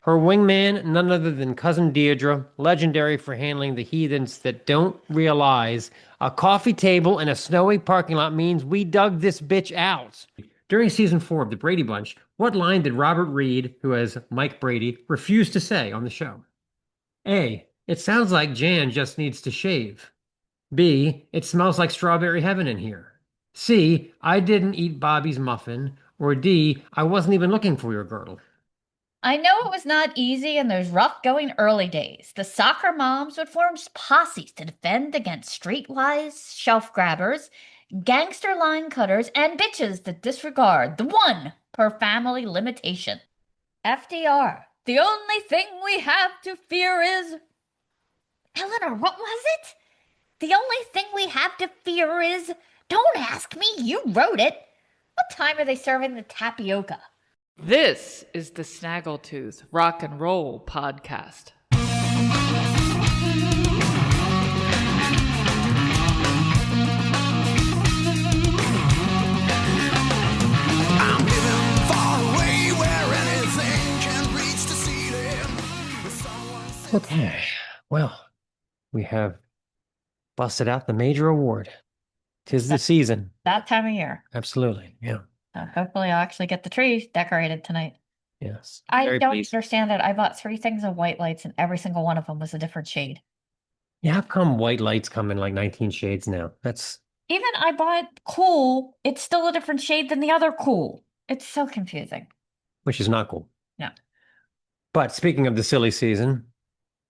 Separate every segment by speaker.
Speaker 1: Her wingman, none other than Cousin Deirdre, legendary for handling the heathens that don't realize a coffee table in a snowy parking lot means we dug this bitch out. During season 4 of The Brady Bunch, what line did Robert Reed, who has Mike Brady, refuse to say on the show? A. It sounds like Jan just needs to shave. B. It smells like strawberry heaven in here. C. I didn't eat Bobby's muffin. Or D. I wasn't even looking for your girdle.
Speaker 2: I know it was not easy in those rough going early days. The soccer moms would form posses to defend against streetwise shelf grabbers, gangster line cutters, and bitches that disregard the one per family limitation. FDR, the only thing we have to fear is. Eleanor, what was it? The only thing we have to fear is. Don't ask me, you wrote it. What time are they serving the tapioca?
Speaker 3: This is the Snaggletooth Rock and Roll podcast.
Speaker 4: I'm living far away where anything can reach the ceiling.
Speaker 1: Okay, well, we have busted out the major award. 'Tis the season.
Speaker 2: That time of year.
Speaker 1: Absolutely, yeah.
Speaker 2: Hopefully I'll actually get the tree decorated tonight.
Speaker 1: Yes.
Speaker 2: I
Speaker 1: Very
Speaker 2: don't
Speaker 1: pleased.
Speaker 2: understand it. I bought 3 things of white lights and every single one of them was a different shade.
Speaker 1: Yeah, how come white lights come in like 19 shades now? That's
Speaker 2: Even I bought cool, it's still a different shade than the other cool. It's so confusing.
Speaker 1: which is not cool.
Speaker 2: No.
Speaker 1: But speaking of the silly season,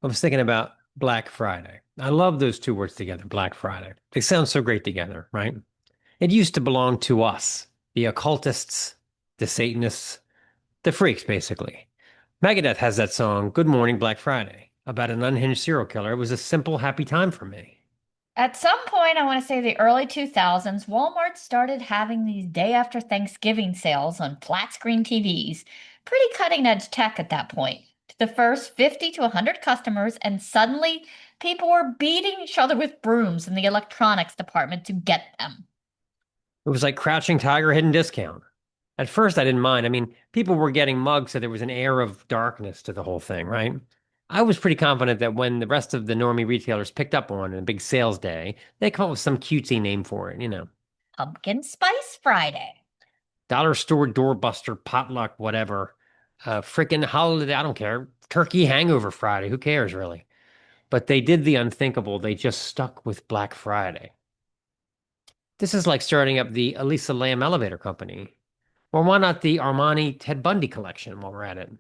Speaker 1: I was thinking about Black Friday. I love those two words together, Black Friday. They sound so great together, right? It used to belong to us, the occultists, the Satanists, the freaks, basically. Megadeth has that song, Good Morning Black Friday, about an unhinged serial killer. It was a simple, happy time for me.
Speaker 2: At some point, I want to say the early 2000s, Walmart started having these day after Thanksgiving sales on flat screen TVs. Pretty cutting edge tech at that point. To the first 50 to 100 customers, and suddenly people were beating each other with brooms in the electronics department to get them.
Speaker 1: It was like Crouching Tiger, Hidden Discount. At first, I didn't mind. I mean, people were getting mugged, so there was an air of darkness to the whole thing, right? I was pretty confident that when the rest of the normie retailers picked up on a big sales day, they come up with some cutesy name for it, you know.
Speaker 2: Pumpkin Spice Friday.
Speaker 1: Dollar store doorbuster, potluck, whatever. Frickin' holiday, I don't care. Turkey hangover Friday, who cares really? But they did the unthinkable. They just stuck with Black Friday. This is like starting up the Elisa Lam Elevator Company. Or why not the Armani Ted Bundy collection while we're at it?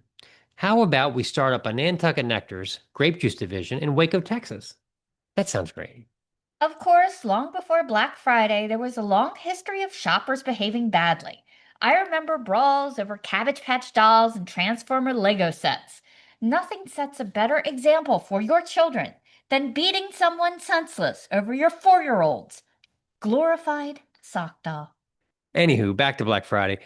Speaker 1: How about we start up a Nantucket Nectar's grape juice division in Waco, Texas? That sounds great.
Speaker 2: Of course, long before Black Friday, there was a long history of shoppers behaving badly. I remember brawls over Cabbage Patch dolls and Transformer Lego sets. Nothing sets a better example for your children than beating someone senseless over your 4-year-olds. Glorified sock doll.
Speaker 1: Anywho, back to Black Friday.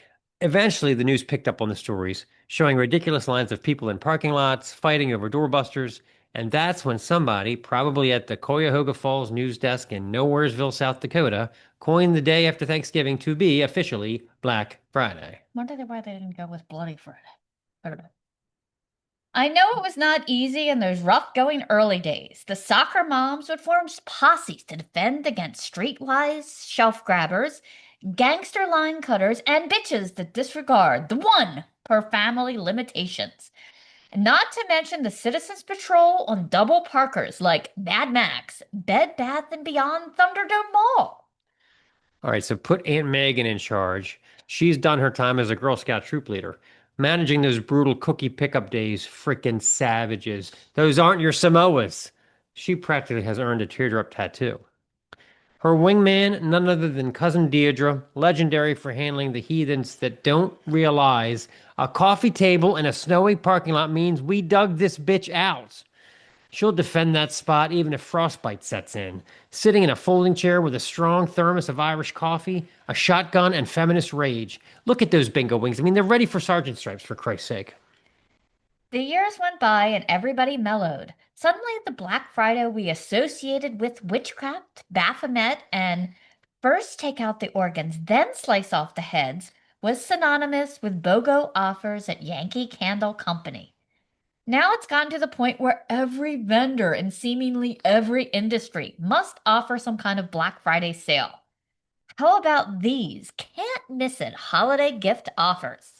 Speaker 1: Eventually, the news picked up on the stories, showing ridiculous lines of people in parking lots, fighting over doorbusters, and that's when somebody, probably at the Cuyahoga Falls news desk in Nowheresville, South Dakota, coined the day after Thanksgiving to be officially Black Friday.
Speaker 2: Wonder why they didn't go with Bloody Friday. I don't know. I know it was not easy in those rough going early days. The soccer moms would form posses to defend against streetwise shelf grabbers, gangster line cutters, and bitches that disregard the one per family limitations. And not to mention the Citizens Patrol on double parkers like Mad Max, Bed Bath & Beyond Thunderdome Mall.
Speaker 1: All right, so put Aunt Megan in charge. She's done her time as a Girl Scout troop leader. Managing those brutal cookie pickup days, frickin' savages. Those aren't your Samoas. She practically has earned a teardrop tattoo. Her wingman, none other than Cousin Deirdre, legendary for handling the heathens that don't realize a coffee table in a snowy parking lot means we dug this bitch out. She'll defend that spot even if frostbite sets in, sitting in a folding chair with a strong thermos of Irish coffee, a shotgun, and feminist rage. Look at those bingo wings. I mean, they're ready for sergeant stripes, for Christ's sake.
Speaker 2: The years went by and everybody mellowed. Suddenly, the Black Friday we associated with witchcraft, Baphomet, and first take out the organs, then slice off the heads was synonymous with BOGO offers at Yankee Candle Company. Now it's gotten to the point where every vendor in seemingly every industry must offer some kind of Black Friday sale. How about these can't miss it holiday gift offers?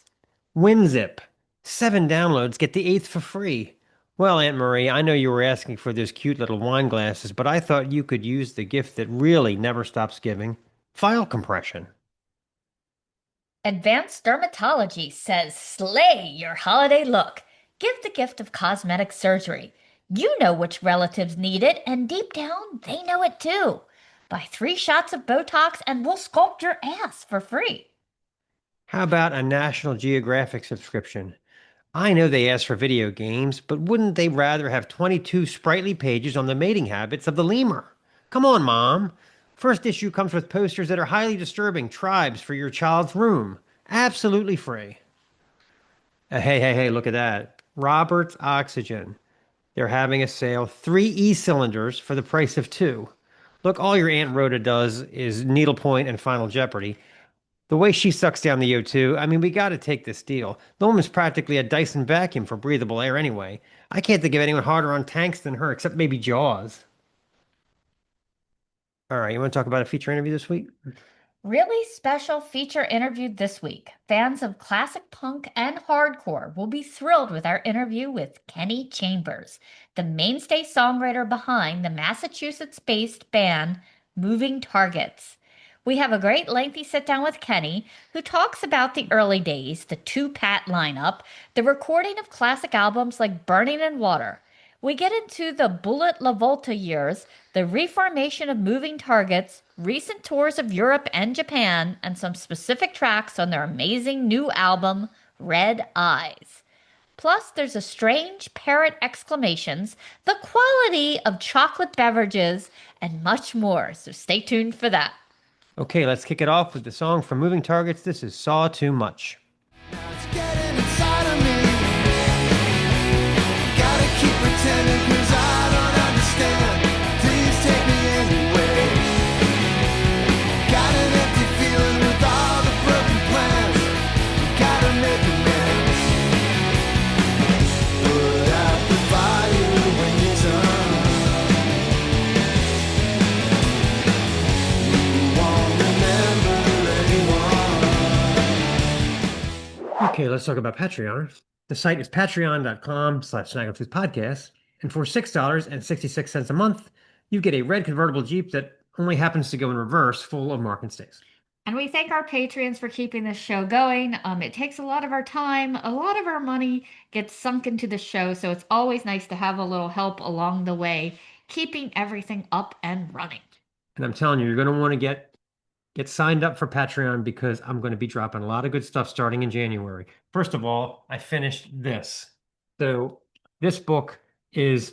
Speaker 1: WinZip. 7 downloads get the 8th for free. Well, Aunt Marie, I know you were asking for those cute little wine glasses, but I thought you could use the gift that really never stops giving: file compression.
Speaker 2: Advanced Dermatology says slay your holiday look. Give the gift of cosmetic surgery. You know which relatives need it, and deep down, they know it too. Buy 3 shots of Botox and we'll sculpt your ass for free.
Speaker 1: How about a National Geographic subscription? I know they ask for video games, but wouldn't they rather have 22 sprightly pages on the mating habits of the lemur? Come on, Mom. First issue comes with posters that are highly disturbing tribes for your child's room. Absolutely free. Hey, look at that. Robert's Oxygen. They're having a sale. 3 e-cylinders for the price of 2. Look, all your Aunt Rhoda does is needlepoint and Final Jeopardy. The way she sucks down the O2, I mean, we got to take this deal. The woman's practically a Dyson vacuum for breathable air anyway. I can't think of anyone harder on tanks than her, except maybe Jaws. All right, you want to talk about a feature interview this week?
Speaker 2: Really special feature interview this week. Fans of classic punk and hardcore will be thrilled with our interview with Kenny Chambers, the mainstay songwriter behind the Massachusetts-based band Moving Targets. We have a great lengthy sit down with Kenny, who talks about the early days, the 2-Pat lineup, the recording of classic albums like Burning in Water. We get into the Bullet La Volta years, the reformation of Moving Targets, recent tours of Europe and Japan, and some specific tracks on their amazing new album, Red Eyes. Plus, there's a strange parrot exclamations, the quality of chocolate beverages, and much more, so stay tuned for that.
Speaker 1: Okay, let's kick it off with the song from Moving Targets. This is Saw Too Much.
Speaker 4: It's getting inside of me. Gotta keep pretending 'cause I don't understand. Please take me anyway. Got an empty feeling with all the broken plans. Gotta make amends. Put out the fire when you're done. You won't remember anyone.
Speaker 1: Okay, let's talk about Patreon. The site is patreon.com/Snaggletooth Podcast. And for $6.66 a month, you get a red convertible Jeep that only happens to go in reverse, full of Mark and Stace.
Speaker 2: And we thank our patrons for keeping this show going. It takes a lot of our time, a lot of our money gets sunk into the show, so it's always nice to have a little help along the way, keeping everything up and running.
Speaker 1: And I'm telling you, you're going to want to get signed up for Patreon because I'm going to be dropping a lot of good stuff starting in January. First of all, I finished this. So this book is,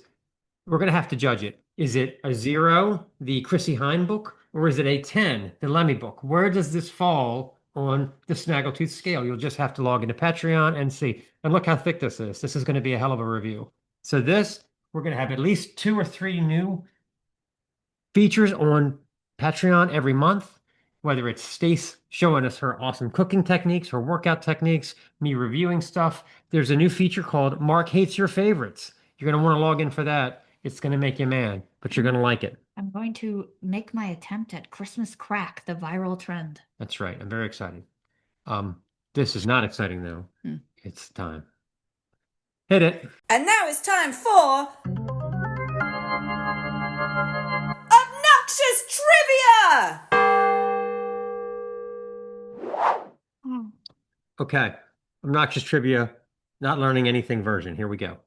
Speaker 1: we're going to have to judge it. Is it a 0, the Chrissy Hine book, or is it a 10, the Lemmy book? Where does this fall on the Snaggletooth scale? You'll just have to log into Patreon and see. And look how thick this is. This is going to be a hell of a review. So this, we're going to have at least 2 or 3 new features on Patreon every month, whether it's Stace showing us her awesome cooking techniques, her workout techniques, me reviewing stuff. There's a new feature called Mark Hates Your Favorites. You're going to want to log in for that. It's going to make you mad, but you're going to like it.
Speaker 2: I'm going to make my attempt at Christmas crack, the viral trend.
Speaker 1: That's right. I'm very excited. This is not exciting though. It's time. Hit it.
Speaker 5: And now it's time for Obnoxious Trivia!
Speaker 1: Okay. Obnoxious Trivia, not learning anything version. Here we go.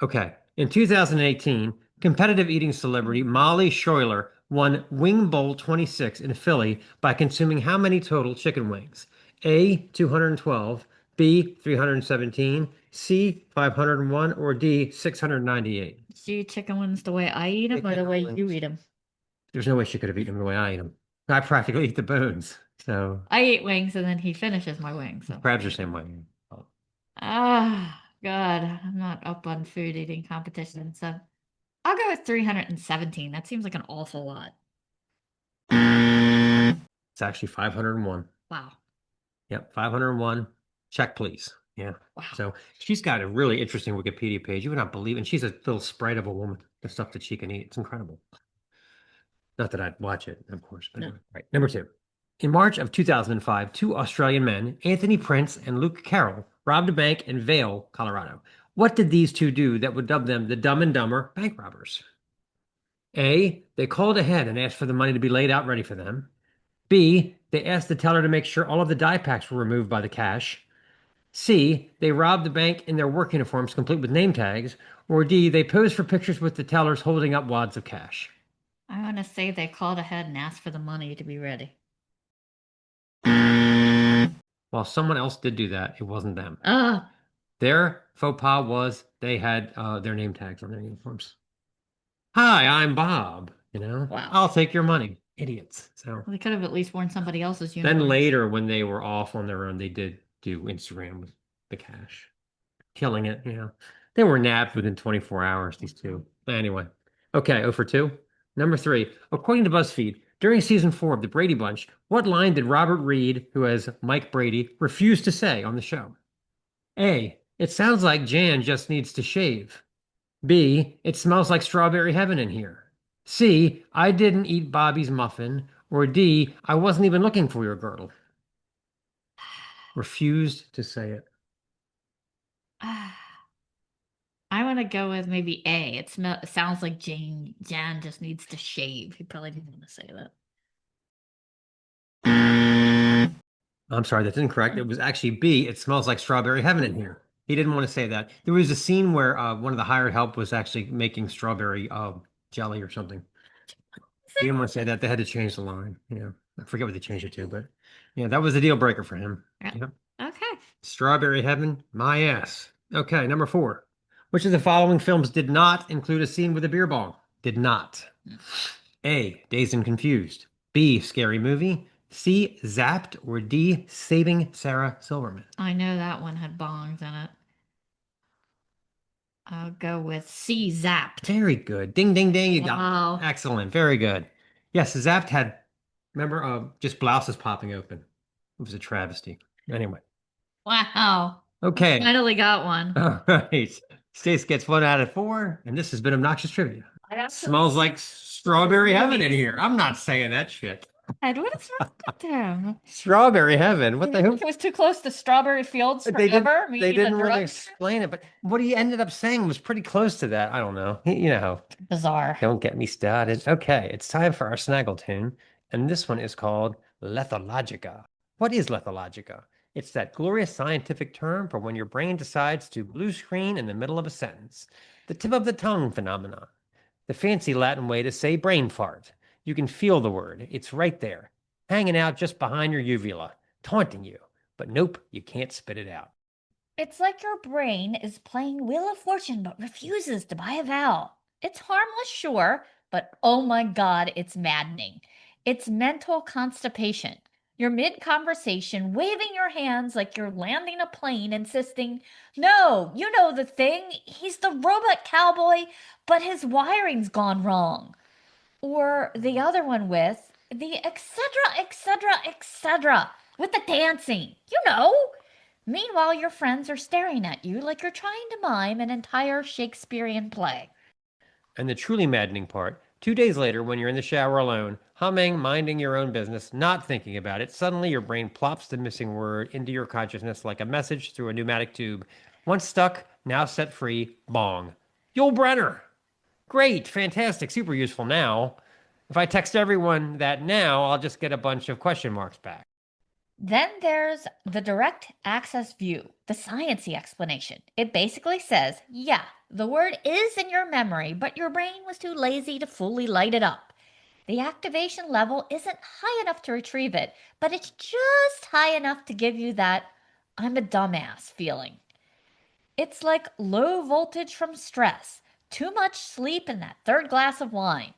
Speaker 1: Okay. In 2018, competitive eating celebrity Molly Schuyler won Wing Bowl 26 in Philly by consuming how many total chicken wings? A, 212, B, 317, C, 501, or D, 698?
Speaker 2: Do you chicken wings the way I eat them or the way you eat them?
Speaker 1: There's no way she could have eaten them the way I eat them. I practically eat the bones. So
Speaker 2: I eat wings and then he finishes my wings. So.
Speaker 1: crabs are the same way.
Speaker 2: Ah, God, I'm not up on food eating competition, so I'll go with 317. That seems like an awful lot.
Speaker 1: It's actually 501.
Speaker 2: Wow.
Speaker 1: Yep, 501. Check, please. Yeah.
Speaker 2: Wow.
Speaker 1: So she's got a really interesting Wikipedia page. You would not believe, and she's a little sprite of a woman. The stuff that she can eat. It's incredible. Not that I'd watch it, of course. But
Speaker 2: No.
Speaker 1: anyway. Right. Number 2. In March of 2005, 2 Australian men, Anthony Prince and Luke Carroll, robbed a bank in Vail, Colorado. What did these two do that would dub them the Dumb and Dumber bank robbers? A, they called ahead and asked for the money to be laid out ready for them. B, they asked the teller to make sure all of the die packs were removed by the cash. C, they robbed the bank in their work uniforms complete with name tags. Or D, they posed for pictures with the tellers holding up wads of cash.
Speaker 2: I want to say they called ahead and asked for the money to be ready.
Speaker 1: While someone else did do that, it wasn't them.
Speaker 2: Ah,
Speaker 1: Their faux pas was they had their name tags on their uniforms. Hi, I'm Bob.
Speaker 2: Wow.
Speaker 1: I'll take your money. Idiots. So
Speaker 2: they could have at least worn somebody else's uniform.
Speaker 1: then later, when they were off on their own, they did do Instagram with the cash. Killing it, They were nabbed within 24 hours, these two. But anyway. Okay, 0 for 2. Number 3. According to BuzzFeed, during season 4 of The Brady Bunch, what line did Robert Reed, who has Mike Brady, refuse to say on the show? A. It sounds like Jan just needs to shave. B. It smells like strawberry heaven in here. C. I didn't eat Bobby's muffin. Or D. I wasn't even looking for your girdle. Refused to say it.
Speaker 2: I want to go with maybe A. It sounds like Jan just needs to shave. He probably didn't want to say that.
Speaker 1: I'm sorry, that's incorrect. It was actually B. It smells like strawberry heaven in here. He didn't want to say that. There was a scene where one of the hired help was actually making strawberry jelly or something. He didn't want to say that. They had to change the line. I forget what they changed it to, but that was the deal breaker for him.
Speaker 2: Yeah. Okay.
Speaker 1: Strawberry heaven, my ass. Okay, number 4. Which of the following films did not include a scene with a beer bong? Did not. A. Dazed and Confused. B. Scary Movie. C. Zapped. Or D. Saving Sarah Silverman.
Speaker 2: I know that one had bongs in it. I'll go with C. Zapped.
Speaker 1: Very good. Ding, ding, ding. You got
Speaker 2: Wow.
Speaker 1: it. Excellent. Very good. Yes, Zapped had, remember, just blouses popping open. It was a travesty. Anyway.
Speaker 2: Wow.
Speaker 1: Okay.
Speaker 2: Finally got one.
Speaker 1: All right. Stace gets 1 out of 4, and this has been Obnoxious Trivia. Smells like strawberry heaven in here. I'm not saying that shit.
Speaker 2: What is wrong with them?
Speaker 1: Strawberry heaven. What the hell?
Speaker 2: It was too close to strawberry fields
Speaker 1: They
Speaker 2: forever.
Speaker 1: they didn't really explain it, but what he ended up saying was pretty close to that. I don't know.
Speaker 2: Bizarre.
Speaker 1: Don't get me started. Okay, it's time for our Snaggletoon, and this one is called Lethologica. What is Lethologica? It's that glorious scientific term for when your brain decides to blue screen in the middle of a sentence. The tip of the tongue phenomenon. The fancy Latin way to say brain fart. You can feel the word. It's right there, hanging out just behind your uvula, taunting you. But nope, you can't spit it out.
Speaker 2: It's like your brain is playing Wheel of Fortune but refuses to buy a vowel. It's harmless, sure, but oh my God, it's maddening. It's mental constipation. You're mid-conversation, waving your hands like you're landing a plane, insisting, no, you know the thing. He's the robot cowboy, but his wiring's gone wrong. Or the other one with the etc., with the dancing, Meanwhile, your friends are staring at you like you're trying to mime an entire Shakespearean play.
Speaker 1: And the truly maddening part, 2 days later, when you're in the shower alone, humming, minding your own business, not thinking about it, suddenly your brain plops the missing word into your consciousness like a message through a pneumatic tube. Once stuck, now set free, bong. Yul Brenner! Great, fantastic, super useful now. If I text everyone that now, I'll just get a bunch of question marks back.
Speaker 2: Then there's the direct access view, the sciencey explanation. It basically says, yeah, the word is in your memory, but your brain was too lazy to fully light it up. The activation level isn't high enough to retrieve it, but it's just high enough to give you that I'm a dumbass feeling. It's like low voltage from stress, too much sleep in that third glass of wine.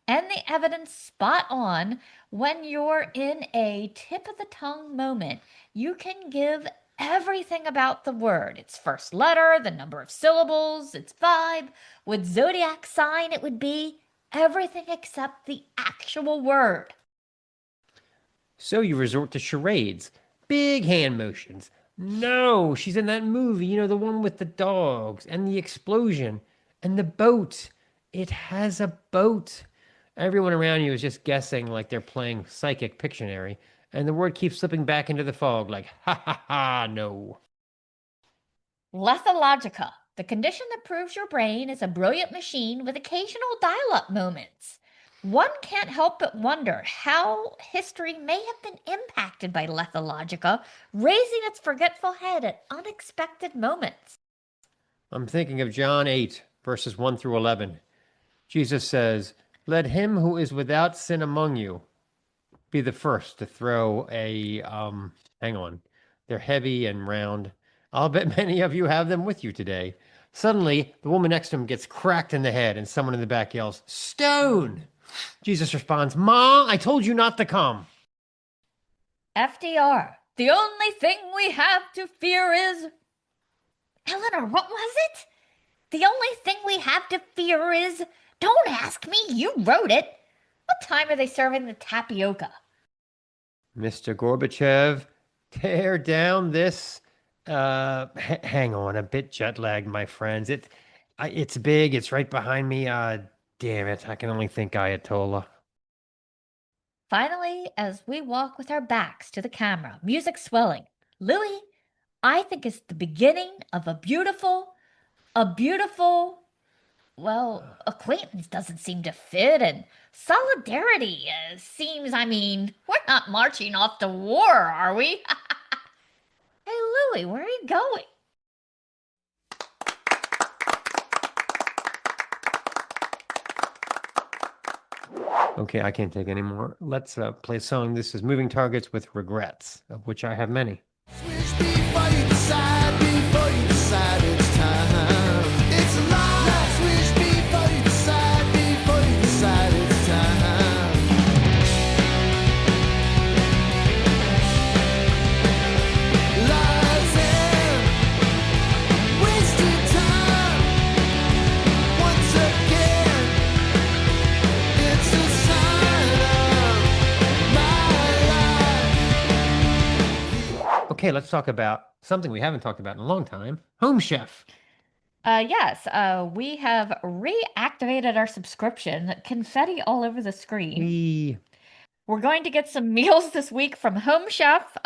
Speaker 2: And the evidence spot on. When you're in a tip of the tongue moment, you can give everything about the word. Its first letter, the number of syllables, its vibe. With zodiac sign, it would be everything except the actual word.
Speaker 1: So you resort to charades, Big hand motions. No, she's in that movie, the one with the dogs and the explosion and the boat. It has a boat. Everyone around you is just guessing like they're playing psychic Pictionary, and the word keeps slipping back into the fog like, ha ha ha, no.
Speaker 2: Lethologica, the condition that proves your brain is a brilliant machine with occasional dial-up moments. One can't help but wonder how history may have been impacted by Lethologica, raising its forgetful head at unexpected moments.
Speaker 1: I'm thinking of John 8, verses 1 through 11. Jesus says, let him who is without sin among you be the first to throw a, hang on, they're heavy and round. I'll bet many of you have them with you today. Suddenly, the woman next to him gets cracked in the head, and someone in the back yells, stone! Jesus responds, Ma, I told you not to come.
Speaker 2: FDR, the only thing we have to fear is... Eleanor, what was it? The only thing we have to fear is... Don't ask me, you wrote it. What time are they serving the tapioca?
Speaker 1: Mr. Gorbachev, tear down this... hang on, a bit jet-lagged, my friends. It's big, it's right behind me. Damn it, I can only think Ayatollah.
Speaker 2: Finally, as we walk with our backs to the camera, music swelling, Louis, I think it's the beginning of a beautiful, well, acquaintance doesn't seem to fit, and solidarity seems, we're not marching off to war, are we? Hey, Louis, where are you going?
Speaker 1: Okay, I can't take any more. Let's play a song. This is Moving Targets with Regrets, of which I have many.
Speaker 4: Switch before you decide it's time. It's a lie. Switch before you decide it's time. Lies and wasted time. Once again, it's a sign of my life.
Speaker 1: Okay, let's talk about something we haven't talked about in a long time. Home Chef.
Speaker 2: Yes, we have reactivated our subscription. Confetti all over the screen. We're going to get some meals this week from Home Chef.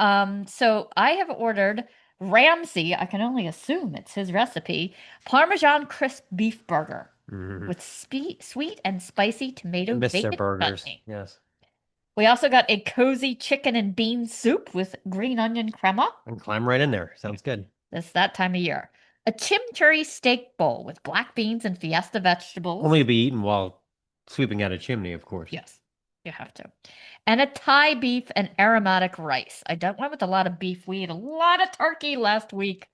Speaker 2: So I have ordered Ramsay, I can only assume it's his recipe, Parmesan crisp beef burger with sweet and spicy tomato
Speaker 1: Miss their
Speaker 2: bacon
Speaker 1: burgers.
Speaker 2: chutney.
Speaker 1: Yes.
Speaker 2: We also got a cozy chicken and bean soup with green onion crema.
Speaker 1: And climb right in there. Sounds good.
Speaker 2: It's that time of year. A chimichurri steak bowl with black beans and fiesta vegetables.
Speaker 1: Only to be eaten while sweeping out a chimney, of course.
Speaker 2: Yes, you have to. And a Thai beef and aromatic rice. I don't went with a lot of beef. We ate a lot of turkey last week.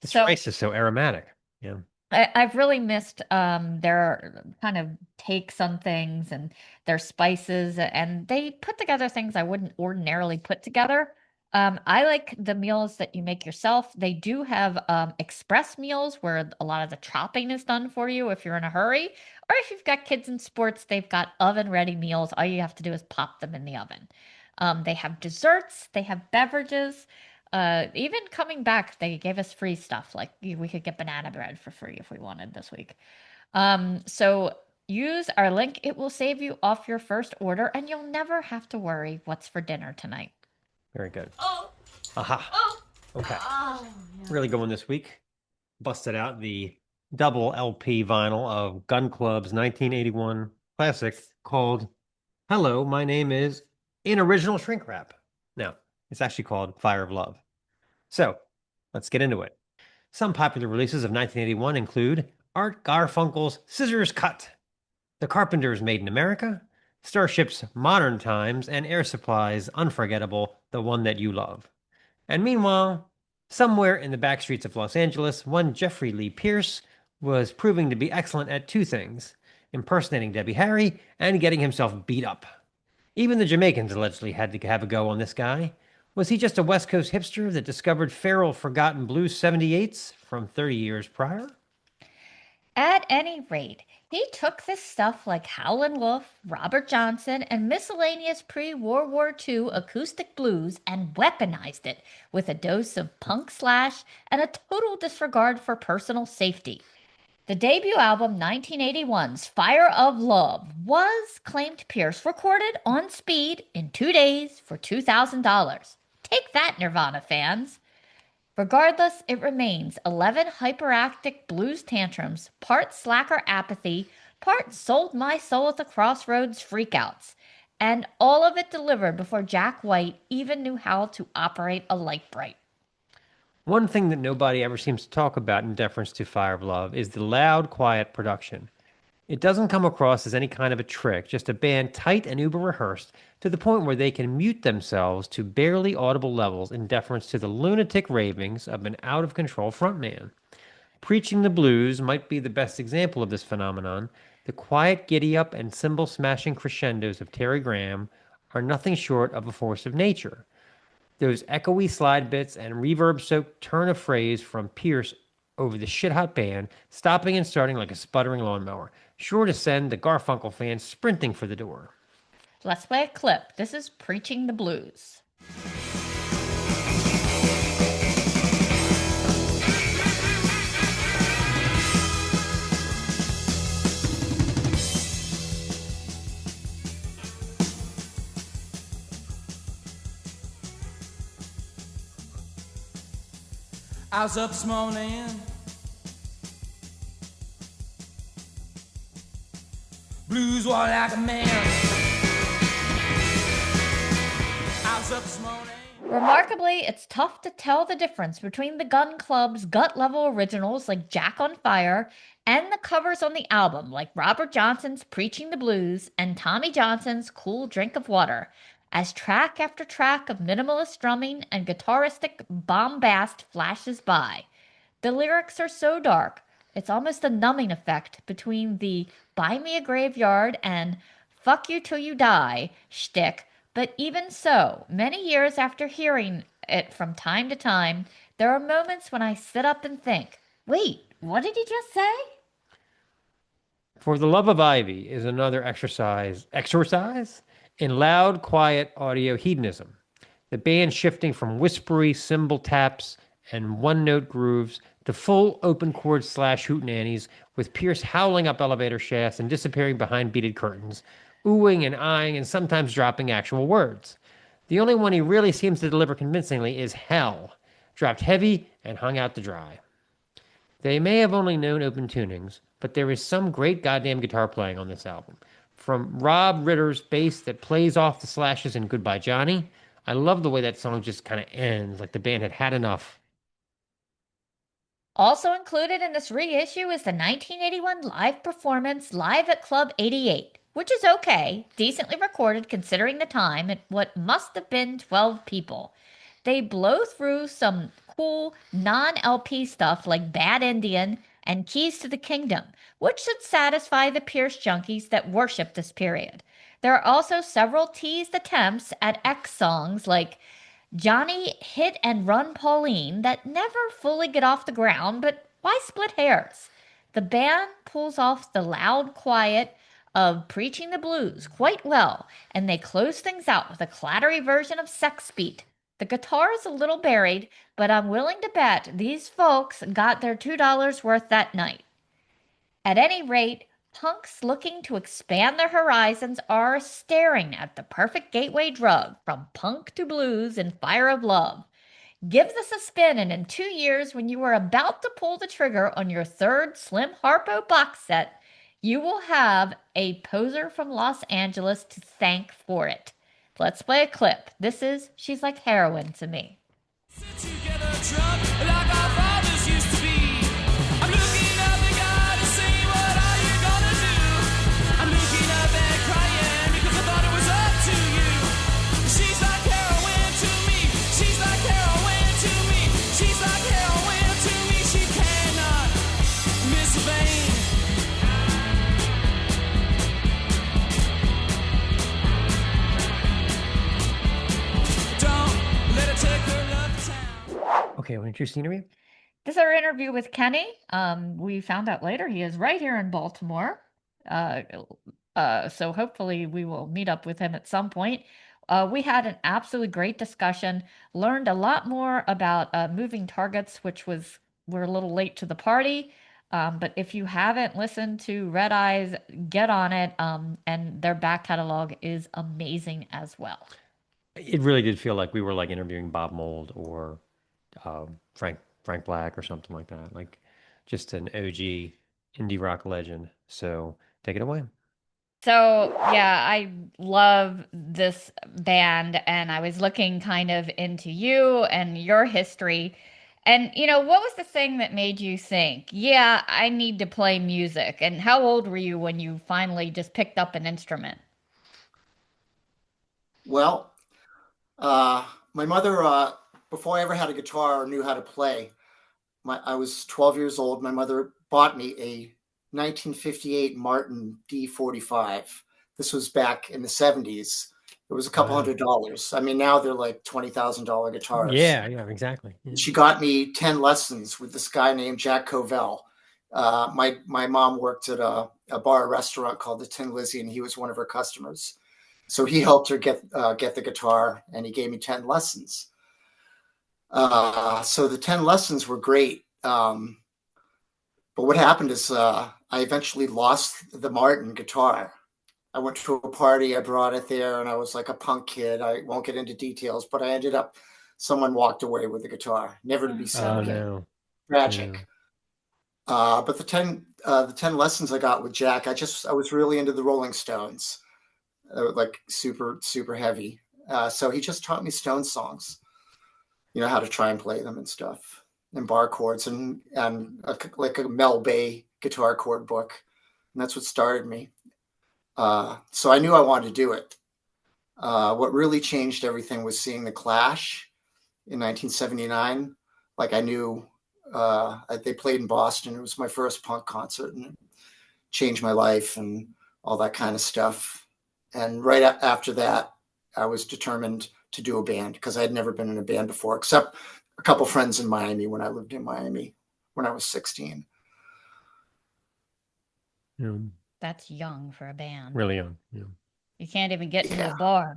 Speaker 1: This rice is so aromatic. Yeah.
Speaker 2: I've really missed their kind of takes on things and their spices, and they put together things I wouldn't ordinarily put together. I like the meals that you make yourself. They do have express meals where a lot of the chopping is done for you if you're in a hurry, or if you've got kids in sports, they've got oven-ready meals. All you have to do is pop them in the oven. They have desserts, they have beverages. Even coming back, they gave us free stuff. Like we could get banana bread for free if we wanted this week. So use our link. It will save you off your first order, and you'll never have to worry what's for dinner tonight.
Speaker 1: Very good.
Speaker 2: Oh.
Speaker 1: Aha.
Speaker 2: Oh.
Speaker 1: Okay.
Speaker 2: Oh, yeah.
Speaker 1: Really going this week. Busted out the double LP vinyl of Gun Club's 1981 classic called Hello, My Name Is, in original shrink wrap. Now, it's actually called Fire of Love. So, let's get into it. Some popular releases of 1981 include Art Garfunkel's Scissors Cut, The Carpenters' Made in America, Starship's Modern Times, and Air Supply's unforgettable The One That You Love. And meanwhile, somewhere in the back streets of Los Angeles, one Jeffrey Lee Pierce was proving to be excellent at two things: impersonating Debbie Harry and getting himself beat up. Even the Jamaicans allegedly had to have a go on this guy. Was he just a West Coast hipster that discovered feral forgotten blue 78s from 30 years prior?
Speaker 2: At any rate, he took this stuff like Howlin' Wolf, Robert Johnson, and miscellaneous pre-World War II acoustic blues and weaponized it with a dose of punk slash and a total disregard for personal safety. The debut album 1981's Fire of Love was, claimed Pierce, recorded on speed in 2 days for $2,000. Take that, Nirvana fans! Regardless, it remains 11 hyperactive blues tantrums, part slacker apathy, part sold my soul at the crossroads freakouts, and all of it delivered before Jack White even knew how to operate a light bright.
Speaker 1: One thing that nobody ever seems to talk about in deference to Fire of Love is the loud, quiet production. It doesn't come across as any kind of a trick, just a band tight and uber rehearsed to the point where they can mute themselves to barely audible levels in deference to the lunatic ravings of an out of control frontman. Preaching the Blues might be the best example of this phenomenon. The quiet giddy up and cymbal smashing crescendos of Terry Graham are nothing short of a force of nature. Those echoey slide bits and reverb-soaked turn of phrase from Pierce over the shit-hot band, stopping and starting like a sputtering lawnmower, sure to send the Garfunkel fans sprinting for the door.
Speaker 2: Let's play a clip. This is Preaching the Blues.
Speaker 6: I was up this morning, blues walk like a man. I was up this morning.
Speaker 2: Remarkably, it's tough to tell the difference between the Gun Club's gut-level originals like Jack on Fire and the covers on the album like Robert Johnson's Preaching the Blues and Tommy Johnson's Cool Drink of Water, as track after track of minimalist drumming and guitaristic bombast flashes by. The lyrics are so dark, it's almost a numbing effect between the Buy Me a Graveyard and Fuck You Till You Die shtick, but even so, many years after hearing it from time to time, there are moments when I sit up and think, wait, what did he just say?
Speaker 1: For the Love of Ivy is another exercise in loud, quiet audio hedonism. The band shifting from whispery cymbal taps and one-note grooves to full open chord slash hootenannies, with Pierce howling up elevator shafts and disappearing behind beaded curtains, oohing and eyeing and sometimes dropping actual words. The only one he really seems to deliver convincingly is Hell, dropped heavy and hung out to dry. They may have only known open tunings, but there is some great goddamn guitar playing on this album. From Rob Ritter's bass that plays off the slashes in Goodbye Johnny, I love the way that song just kind of ends, like the band had had enough.
Speaker 2: Also included in this reissue is the 1981 live performance Live at Club 88, which is okay, decently recorded considering the time at what must have been 12 people. They blow through some cool non-LP stuff like Bad Indian and Keys to the Kingdom, which should satisfy the Pierce junkies that worship this period. There are also several teased attempts at X songs like Johnny Hit and Run Pauline that never fully get off the ground, but why split hairs? The band pulls off the loud quiet of Preaching the Blues quite well, and they close things out with a clattery version of Sex Beat. The guitar is a little buried, but I'm willing to bet these folks got their $2 worth that night. At any rate, punks looking to expand their horizons are staring at the perfect gateway drug from punk to blues and Fire of Love. Give this a spin, and in 2 years, when you are about to pull the trigger on your third Slim Harpo box set, you will have a poser from Los Angeles to thank for it. Let's play a clip. This is She's Like Heroin to Me.
Speaker 6: Sit together, drunk, like our fathers used to be. I'm looking up at God to see what are you gonna do. I'm looking up and crying because I thought it was up to you. She's like heroin to me. She's like heroin to me. She's like heroin to me. She cannot miss a vein. Don't let her take her love to town.
Speaker 1: Okay, want to introduce the interview?
Speaker 2: This is our interview with Kenny. We found out later he is right here in Baltimore. Uh, so hopefully we will meet up with him at some point. We had an absolutely great discussion, learned a lot more about moving targets, which was we're a little late to the party. But if you haven't listened to Red Eyes, get on it. And their back catalog is amazing as well.
Speaker 1: It really did feel like we were like interviewing Bob Mould or Frank Black or something like that. Like just an OG indie rock legend. So take it away.
Speaker 2: So, yeah, I love this band, and I was looking kind of into you and your history. And, what was the thing that made you think, yeah, I need to play music? And how old were you when you finally just picked up an instrument?
Speaker 7: Well, my mother, before I ever had a guitar or knew how to play, I was 12 years old. My mother bought me a 1958 Martin D45. This was back in the 70s. It was a couple
Speaker 1: Wow.
Speaker 7: $100s. I mean, now they're like $20,000 guitars.
Speaker 1: Yeah, exactly. Yeah.
Speaker 7: She got me 10 lessons with this guy named Jack Covell. My mom worked at a bar restaurant called the Tin Lizzie, and he was one of her customers. So he helped her get the guitar, and he gave me 10 lessons. So the 10 lessons were great. But what happened is I eventually lost the Martin guitar. I went to a party, I brought it there, and I was like a punk kid. I won't get into details, but I ended up, someone walked away with the guitar, never to be seen
Speaker 1: Oh
Speaker 7: again.
Speaker 1: no.
Speaker 7: Tragic. But the 10 lessons I got with Jack, I was really into the Rolling Stones, like super, super heavy. So he just taught me Stone songs, how to try and play them and stuff, and bar chords and like a Mel Bay guitar chord book. And that's what started me. So I knew I wanted to do it. What really changed everything was seeing the Clash in 1979. Like I knew they played in Boston. It was my first punk concert, and it changed my life and all that kind of stuff. And right after that, I was determined to do a band because I had never been in a band before, except a couple friends in Miami when I lived in Miami when I was 16.
Speaker 1: Yeah.
Speaker 2: That's young for a band.
Speaker 1: Really young. Yeah.
Speaker 2: You can't even get into
Speaker 7: Yeah.
Speaker 2: a bar.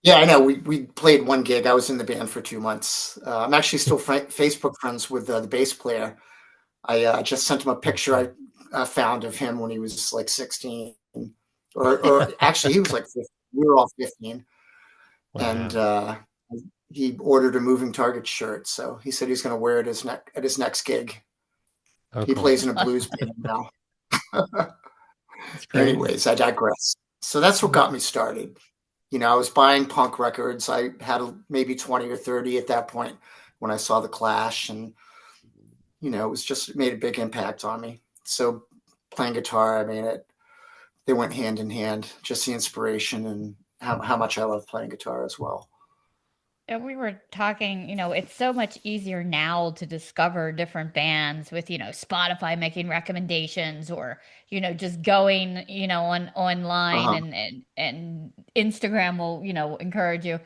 Speaker 7: Yeah, I know. We played one gig. I was in the band for 2 months. I'm actually still Facebook friends with the bass player. I just sent him a picture I found of him when he was like 16, or actually he was like 15. We were all 15,
Speaker 1: Wow.
Speaker 7: and he ordered a Moving Target shirt. So he said he's going to wear it at his next gig.
Speaker 1: Oh,
Speaker 7: He
Speaker 1: cool.
Speaker 7: plays in a blues band now.
Speaker 1: That's great.
Speaker 7: Anyways, I digress. So that's what got me started. I was buying punk records. I had maybe 20 or 30 at that point when I saw the Clash, and it made a big impact on me. So playing guitar, I mean, they went hand in hand. Just the inspiration and how much I love playing guitar as well.
Speaker 2: And we were talking, it's so much easier now to discover different bands with, Spotify making recommendations or, just going, online and Instagram will, encourage you.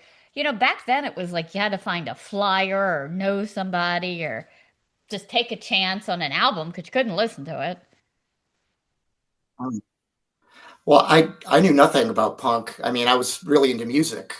Speaker 2: Back then it was like you had to find a flyer or know somebody or just take a chance on an album because you couldn't listen to it.
Speaker 7: Um, Well, I knew nothing about punk. I mean, I was really into music.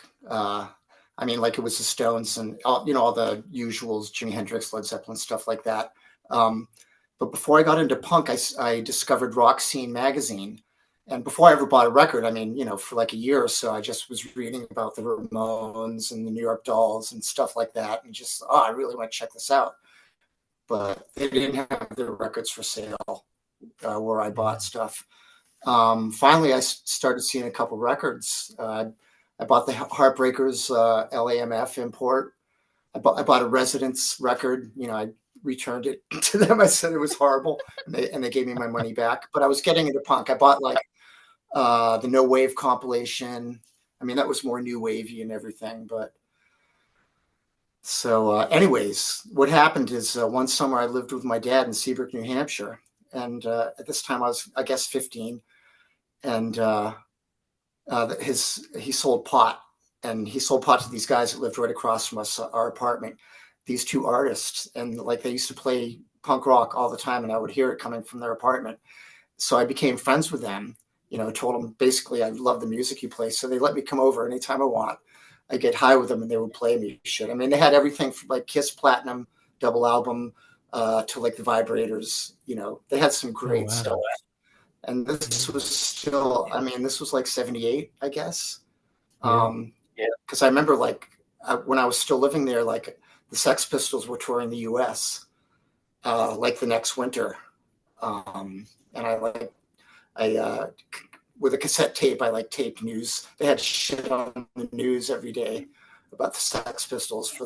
Speaker 7: I mean, like it was the Stones and all the usuals, Jimi Hendrix, Led Zeppelin, stuff like that. But before I got into punk, I discovered Rock Scene magazine. And before I ever bought a record, I mean, for like a year or so, I just was reading about the Ramones and the New York Dolls and stuff like that, and just, I really want to check this out. But they didn't have their records for sale where I bought stuff. Finally, I started seeing a couple records. I bought the Heartbreakers LAMF import. I bought a Residence record. I returned it to them. I said it was horrible, and they gave me my money back. But I was getting into punk. I bought like the No Wave compilation. I mean, that was more new wavy and everything. But so, anyways, what happened is one summer I lived with my dad in Seabrook, New Hampshire, and at this time I was, I guess, 15. And he sold pot, and he sold pot to these guys that lived right across from us, our apartment. these two artists, and like they used to play punk rock all the time, and I would hear it coming from their apartment. So I became friends with them. Told them basically I love the music you play, so they let me come over anytime I want. I get high with them, and they would play me shit. I mean, they had everything from like Kiss Platinum double album to like the Vibrators. They had some great stuff. And this was still, I mean, this was like 78, I guess. Because I remember like when I was still living there, like the Sex Pistols were touring the US like the next winter. And I with a cassette tape, I like taped news. They had shit on the news every day about the Sex Pistols for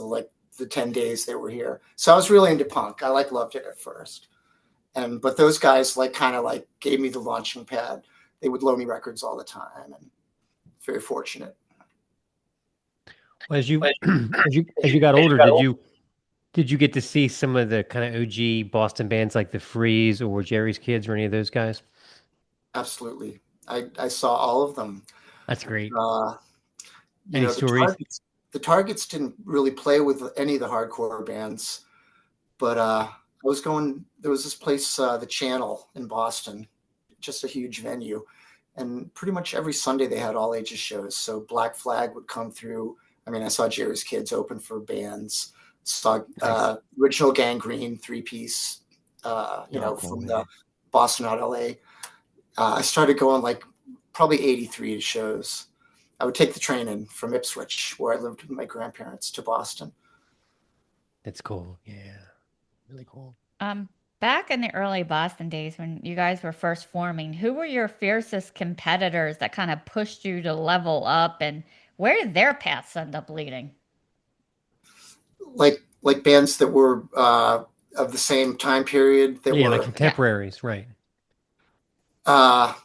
Speaker 7: the 10 days they were here. So I was really into punk. I loved it at first. But those guys kind of gave me the launching pad. They would loan me records all the time, and very fortunate.
Speaker 1: Well, as you as you got older, did you get to see some of the kind of OG Boston bands like the Freeze or Jerry's Kids or any of those guys?
Speaker 7: Absolutely. I saw all of them.
Speaker 1: That's great.
Speaker 7: Any
Speaker 1: stories?
Speaker 7: The Targets didn't really play with any of the hardcore bands, but there was this place, the Channel in Boston, just a huge venue. And pretty much every Sunday they had all ages shows. So Black Flag would come through. I mean, I saw Jerry's Kids open for bands, saw Original Gangrene 3-piece, from the Boston out LA. I started going probably 83 to shows. I would take the train in from Ipswich, where I lived with my grandparents, to Boston.
Speaker 1: That's cool. Yeah. Really cool.
Speaker 2: Back in the early Boston days when you guys were first forming, who were your fiercest competitors that kind of pushed you to level up, and where did their paths end up leading?
Speaker 7: Like bands that were of the same time period that were
Speaker 1: like contemporaries, right?
Speaker 7: That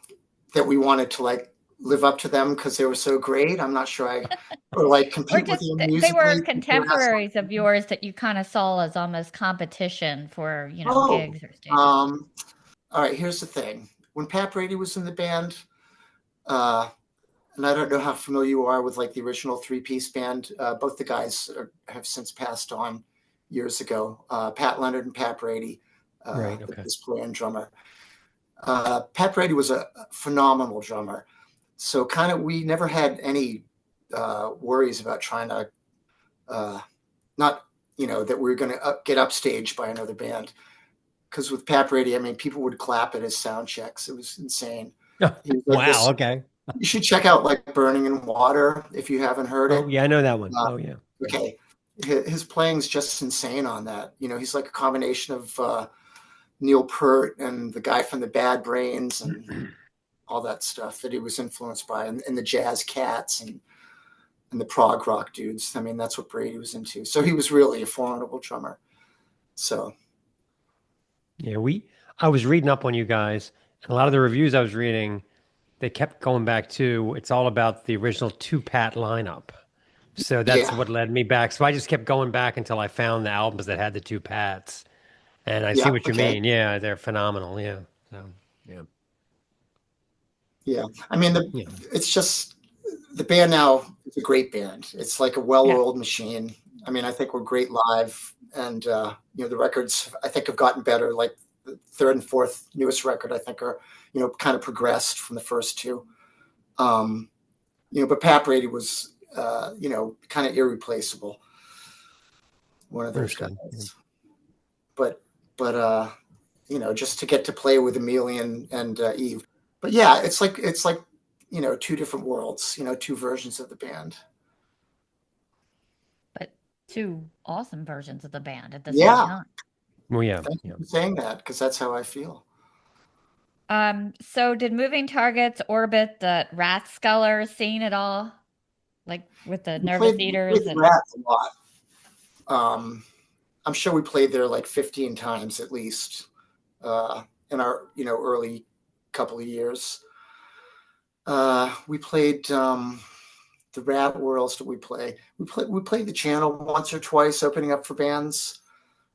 Speaker 7: we wanted to live up to them because they were so great. I'm not sure or compete with them musically.
Speaker 2: They were contemporaries of yours that you kind of saw as almost competition for gigs or stages.
Speaker 7: All right, here's the thing. When Pat Brady was in the band, and I don't know how familiar you are with the original 3-piece band. Both the guys have since passed on years ago. Pat Leonard and Pat Brady, the bass player and drummer. Pat Brady was a phenomenal drummer. So we never had any worries about trying to, not, that we were going to get upstaged by another band. Because with Pat Brady, I mean, people would clap at his sound checks. It was insane.
Speaker 1: Wow. Okay.
Speaker 7: You should check out Burning in Water if you haven't heard it.
Speaker 1: Oh, yeah, I know that one. Oh, yeah.
Speaker 7: Okay. His playing's just insane on that. He's like a combination of Neil Peart and the guy from the Bad Brains and all that stuff that he was influenced by, and the Jazz Cats and the prog rock dudes. I mean, that's what Brady was into. So he was really a formidable drummer. So.
Speaker 1: Yeah, I was reading up on you guys, and a lot of the reviews I was reading, they kept going back to, it's all about the original 2-Pat lineup. So that's what led me back. So I just kept going back until I found the albums that had the 2 Pats. And I see what you mean. Yeah, they're phenomenal. Yeah. So, yeah.
Speaker 7: Yeah. I mean, it's just, the band now is a great band. It's like a well-oiled machine. I mean, I think we're great live. And, the records, I think, have gotten better. Like the third and fourth newest record, I think, are, kind of progressed from the first two. But Pat Brady was, kind of irreplaceable. One of those guys. But just to get to play with Amelia and Eve. But yeah, it's like two different worlds, two versions of the band.
Speaker 2: But two awesome versions of the band at the same time.
Speaker 1: Well, yeah.
Speaker 7: Thank you for saying that, because that's how I feel.
Speaker 2: So did Moving Targets orbit the Rathskeller scene at all? Like with the Nervous Eaters?
Speaker 7: We played Rats a lot. I'm sure we played there 15 times at least in our early couple of years. We played the Rat. Where else did we play? We played the Channel once or twice, opening up for bands.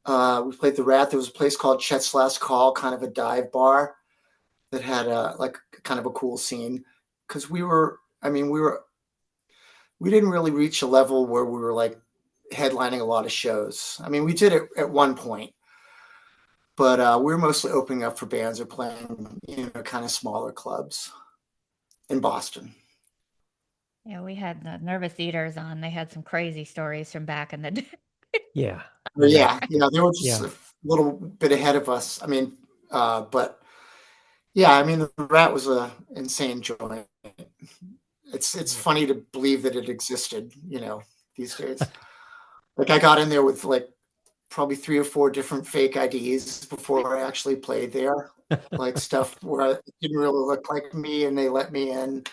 Speaker 7: We played the Rat. There was a place called Chet's Last Call, kind of a dive bar that had kind of a cool scene, because we didn't really reach a level where we were headlining a lot of shows. I mean, we did it at one point, but we were mostly opening up for bands or playing, kind of smaller clubs in Boston.
Speaker 2: Yeah, we had the Nervous Eaters on. They had some crazy stories from back in the day.
Speaker 1: Yeah.
Speaker 7: But yeah, they were just
Speaker 1: Yeah.
Speaker 7: a little bit ahead of us. I mean, but yeah, I mean, the Rat was a insane joint. It's funny to believe that it existed, these days. Like I got in there with like probably 3 or 4 different fake IDs before I actually played there. Like stuff where it didn't really look like me and they let me in,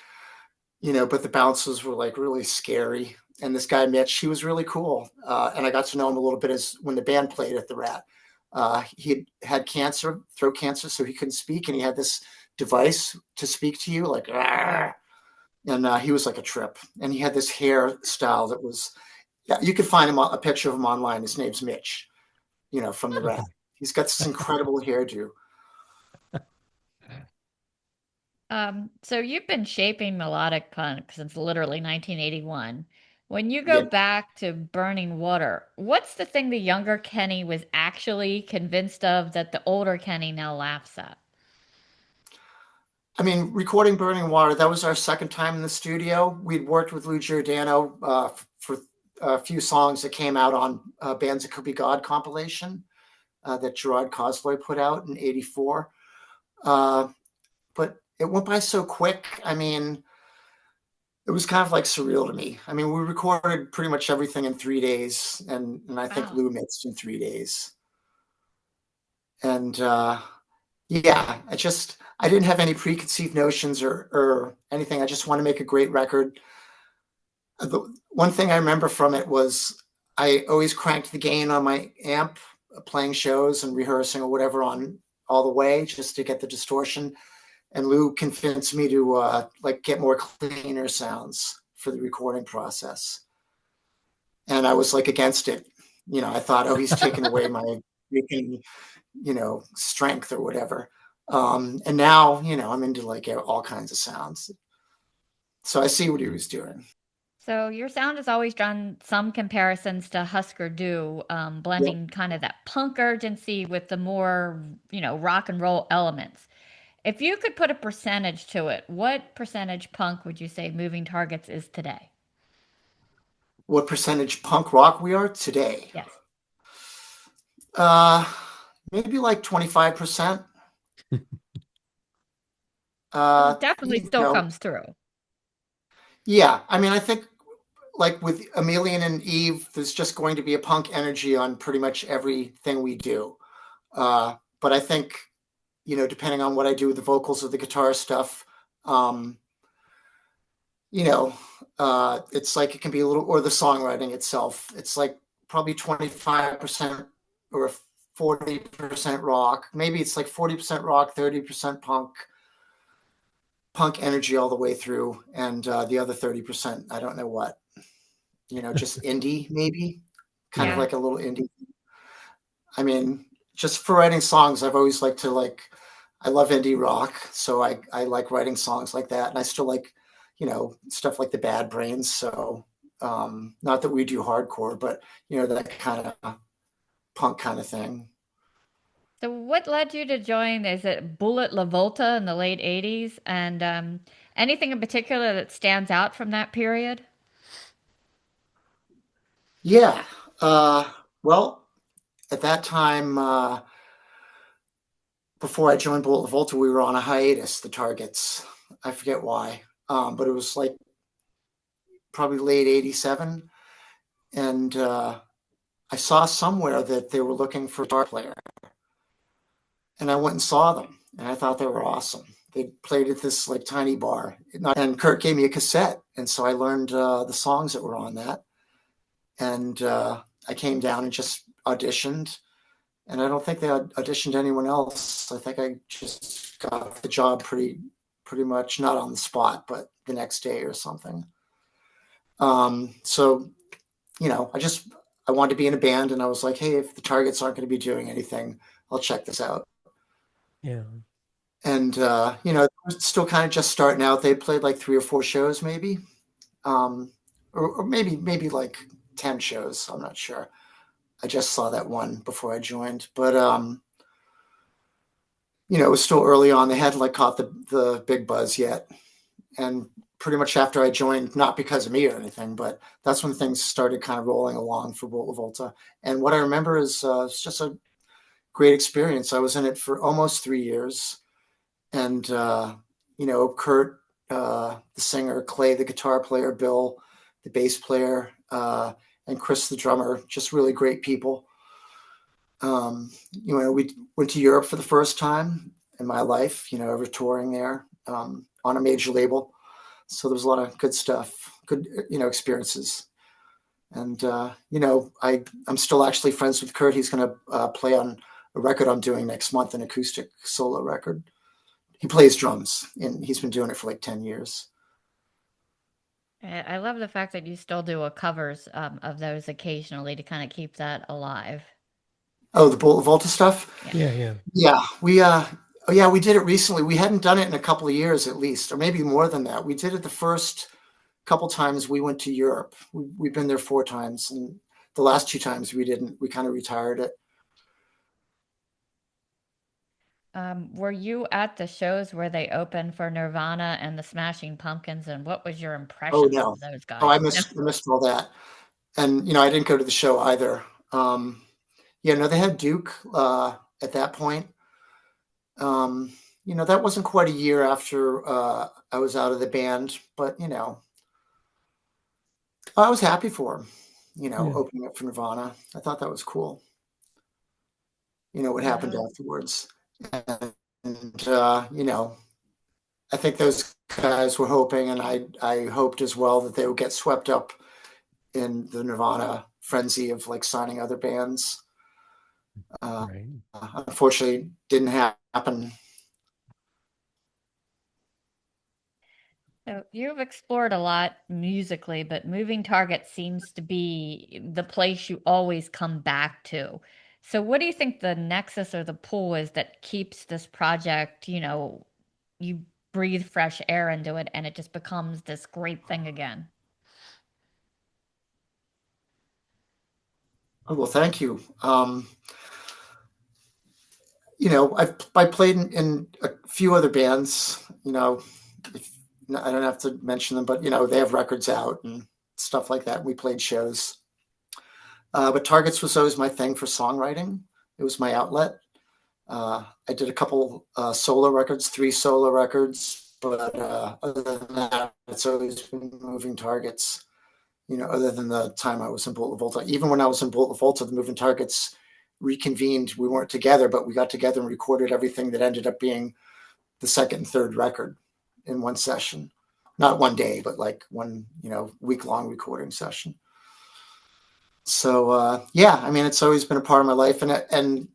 Speaker 7: but the bouncers were like really scary. And this guy, Mitch, he was really cool. And I got to know him a little bit as when the band played at the Rat. He had cancer, throat cancer, so he couldn't speak. And he had this device to speak to you, like, "Argh." And he was like a trip. And he had this hairstyle that was, yeah, you could find him a picture of him online. His name's Mitch, from the Rat. He's got this incredible hairdo.
Speaker 2: So you've been shaping melodic punk since literally 1981. When you go
Speaker 7: Yeah.
Speaker 2: back to Burning Water, what's the thing the younger Kenny was actually convinced of that the older Kenny now laughs at?
Speaker 7: I mean, recording Burning Water, that was our second time in the studio. We'd worked with Lou Giordano for a few songs that came out on Bands That Could Be God compilation that Gerard Cosloy put out in '84. But it went by so quick. I mean, it was kind of like surreal to me. I mean, we recorded pretty much everything in 3 days, and I think
Speaker 2: Wow.
Speaker 7: Lou mixed in 3 days. And yeah, I didn't have any preconceived notions or anything. I just want to make a great record. The one thing I remember from it was I always cranked the gain on my amp, playing shows and rehearsing or whatever on all the way just to get the distortion. And Lou convinced me to like get more cleaner sounds for the recording process. And I was like against it. I thought, oh, he's taking away my freaking, strength or whatever. And now, I'm into like all kinds of sounds. So I see what he was doing.
Speaker 2: So your sound has always drawn some comparisons to Husker Du, blending kind of that punk urgency with the more, rock and roll elements. If you could put a percentage to it, what percentage punk would you say Moving Targets is today?
Speaker 7: What percentage punk rock we are today?
Speaker 2: Yes.
Speaker 7: Maybe like 25%.
Speaker 2: Definitely still comes through.
Speaker 7: Yeah, I mean, I think like with Amelia and Eve, there's just going to be a punk energy on pretty much everything we do. But I think, depending on what I do with the vocals or the guitar stuff, it's like it can be a little, or the songwriting itself, it's like probably 25% or 40% rock. Maybe it's like 40% rock, 30% punk energy all the way through. And the other 30%, I don't know what, just indie, maybe kind of like a little indie. I mean, just for writing songs, I've always liked to I love indie rock. So I like writing songs like that. And I still like, stuff like the Bad Brains. So not that we do hardcore, but, that kind of punk kind of thing.
Speaker 2: So what led you to join? Is it Bullet La Volta in the late 80s? And anything in particular that stands out from that period?
Speaker 7: Yeah. Well, at that time, before I joined Bullet La Volta, we were on a hiatus, the Targets. I forget why. But it was like probably late 87. And I saw somewhere that they were looking for a guitar player. And I went and saw them. And I thought they were awesome. They played at this like tiny bar. And Kurt gave me a cassette. And so I learned the songs that were on that. And I came down and just auditioned. And I don't think they auditioned anyone else. I think I just got the job pretty much, not on the spot, but the next day or something. So, I wanted to be in a band, and I was like, hey, if the Targets aren't going to be doing anything, I'll check this out.
Speaker 1: Yeah.
Speaker 7: And, still kind of just starting out. They played like 3 or 4 shows maybe. Or maybe like 10 shows. I'm not sure. I just saw that one before I joined, but it was still early on. They hadn't like caught the big buzz yet. And pretty much after I joined, not because of me or anything, but that's when things started kind of rolling along for Volta. And what I remember is it's just a great experience. I was in it for almost 3 years. And, Kurt, the singer, Clay, the guitar player, Bill, the bass player, and Chris, the drummer, just really great people. We went to Europe for the first time in my life, ever touring there on a major label. So there was a lot of good stuff, good, experiences. And, I'm still actually friends with Kurt. He's going to play on a record I'm doing next month, an acoustic solo record. He plays drums, and he's been doing it for like 10 years.
Speaker 2: I love the fact that you still do covers of those occasionally to kind of keep that alive.
Speaker 7: Oh, the Volta stuff?
Speaker 1: Yeah.
Speaker 7: Yeah, we did it recently. We hadn't done it in a couple of years at least, or maybe more than that. We did it the first couple times we went to Europe. We've been there 4 times, and the last 2 times we didn't. We kind of retired it.
Speaker 2: Were you at the shows where they opened for Nirvana and the Smashing Pumpkins, and what was your
Speaker 7: Oh,
Speaker 2: impression
Speaker 7: no.
Speaker 2: of those guys?
Speaker 7: Oh, I missed all that. And, I didn't go to the show either. They had Duke at that point. That wasn't quite a year after I was out of the band, but, I was happy for him, opening up for Nirvana. I thought that was cool. What happened afterwards. And, I think those guys were hoping, and I hoped as well, that they would get swept up in the Nirvana frenzy of like signing other bands.
Speaker 1: Right.
Speaker 7: Unfortunately, didn't happen.
Speaker 2: So you've explored a lot musically, but Moving Target seems to be the place you always come back to. So what do you think the nexus or the pull is that keeps this project, you breathe fresh air into it and it just becomes this great thing again?
Speaker 7: Oh, well, thank you. I played in a few other bands, I don't have to mention them, but, they have records out and stuff like that. We played shows. But Targets was always my thing for songwriting. It was my outlet. I did a couple solo records, 3 solo records, but other than that, it's always been Moving Targets, other than the time I was in Bolt Volta. Even when I was in Bolt Volta, the Moving Targets reconvened. We weren't together, but we got together and recorded everything that ended up being the second and third record in one session. Not one day, but like one, week-long recording session. So, it's always been a part of my life. And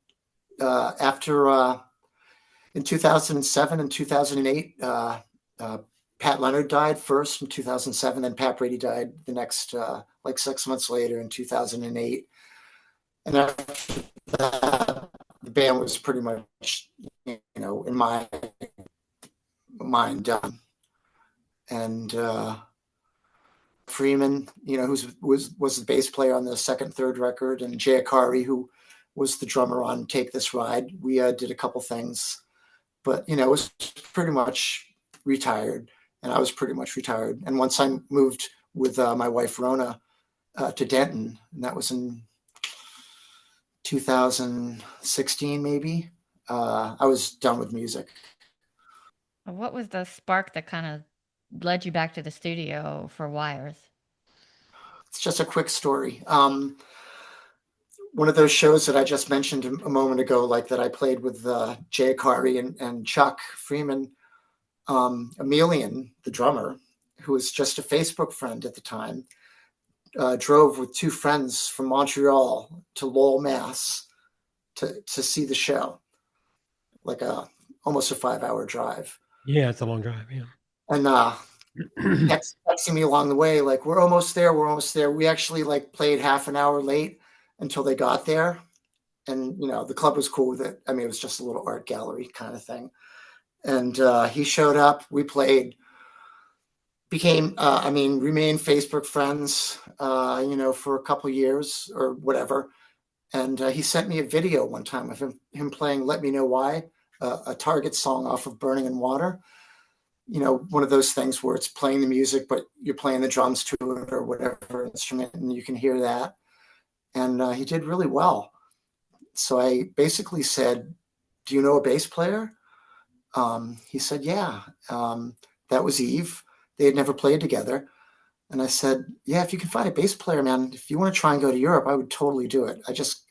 Speaker 7: after in 2007 and 2008, Pat Leonard died first in 2007, then Pat Brady died the next, 6 months later in 2008. And after that, the band was pretty much, in my mind, done. And Freeman, who was the bass player on the second, third record, and Jay Akari, who was the drummer on Take This Ride. We did a couple things, but, it was pretty much retired, and I was pretty much retired. And once I moved with my wife, Rona, to Denton, and that was in 2016, maybe, I was done with music.
Speaker 2: What was the spark that kind of led you back to the studio for Wires?
Speaker 7: It's just a quick story. One of those shows that I just mentioned a moment ago, like that I played with Jay Akari and Chuck Freeman, Emilian, the drummer, who was just a Facebook friend at the time, drove with 2 friends from Montreal to Lowell, Mass, to see the show, like almost a 5-hour drive.
Speaker 1: Yeah, it's a long drive. Yeah.
Speaker 7: And texting me along the way, like, we're almost there. We actually played half an hour late until they got there. And, the club was cool with it. I mean, it was just a little art gallery kind of thing. And he showed up. We played. became, remained Facebook friends, for a couple years or whatever. And he sent me a video one time of him playing "Let Me Know Why," a Target song off of "Burning in Water." One of those things where it's playing the music, but you're playing the drums to it or whatever instrument, and you can hear that. And he did really well. So I basically said, "Do you know a bass player?" He said, "Yeah." That was Eve. They had never played together. And I said, "Yeah, if you can find a bass player, man, if you want to try and go to Europe, I would totally do it." I just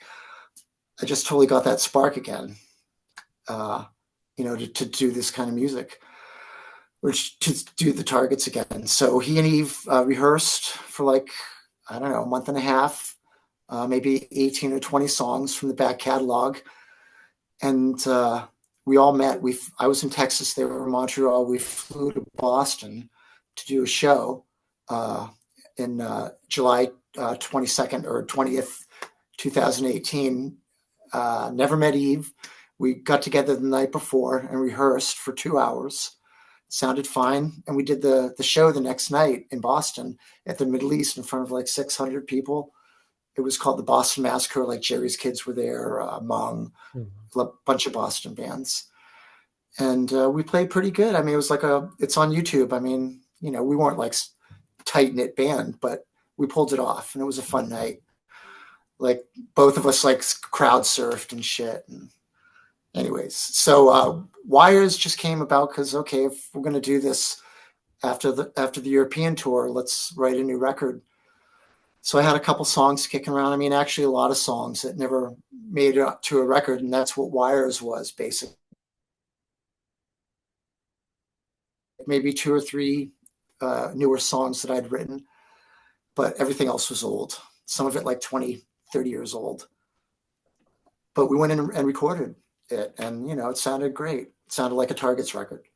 Speaker 7: totally got that spark again, to do this kind of music, or to do the Targets again. So he and Eve rehearsed for like, I don't know, a month and a half, maybe 18 or 20 songs from the back catalog. And we all met. I was in Texas, they were in Montreal. We flew to Boston to do a show in July 22nd or 20th, 2018. Never met Eve. We got together the night before and rehearsed for 2 hours. It sounded fine. And we did the show the next night in Boston at the Middle East in front of like 600 people. It was called the Boston Massacre. Like Jerry's Kids were there, Mung, a bunch of Boston bands. And we played pretty good. I mean, it was like it's on YouTube. I mean, we weren't like tight knit band, but we pulled it off, and it was a fun night. Like both of us like crowd surfed and shit. And anyways, so Wires just came about because, okay, if we're going to do this after the European tour, let's write a new record. So I had a couple songs kicking around. I mean, actually a lot of songs that never made it up to a record. And that's what Wires was, basically. Maybe 2 or 3 newer songs that I'd written, but everything else was old. Some of it like 20, 30 years old. But we went in and recorded it, and it sounded great. It sounded like a Targets record.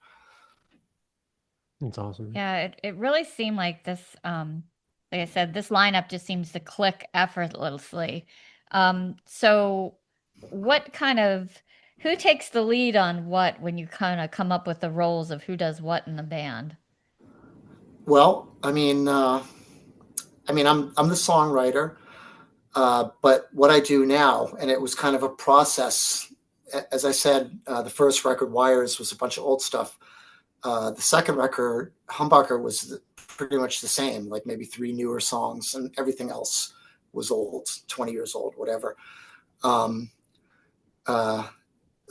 Speaker 1: That's awesome.
Speaker 2: Yeah, it really seemed like this, like I said, this lineup just seems to click effortlessly. So who takes the lead on what when you kind of come up with the roles of who does what in the band?
Speaker 7: Well, I'm the songwriter, but what I do now, and it was kind of a process. As I said, the first record, Wires, was a bunch of old stuff. The second record, Humbucker, was pretty much the same, like maybe 3 newer songs, and everything else was old, 20 years old, whatever. A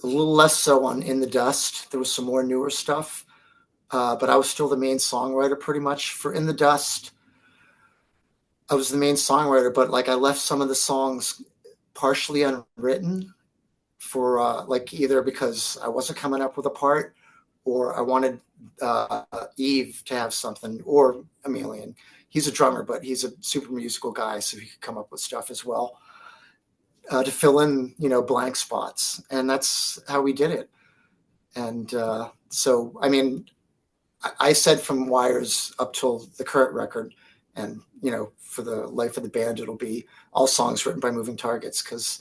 Speaker 7: little less so on In the Dust. There was some more newer stuff, but I was still the main songwriter pretty much. For In the Dust, I was the main songwriter, but like I left some of the songs partially unwritten for like either because I wasn't coming up with a part, or I wanted Eve to have something, or Emilian. He's a drummer, but he's a super musical guy, so he could come up with stuff as well to fill in, blank spots. And that's how we did it. And so, I mean, I said from Wires up till the current record, and, for the life of the band, it'll be all songs written by moving targets. Cause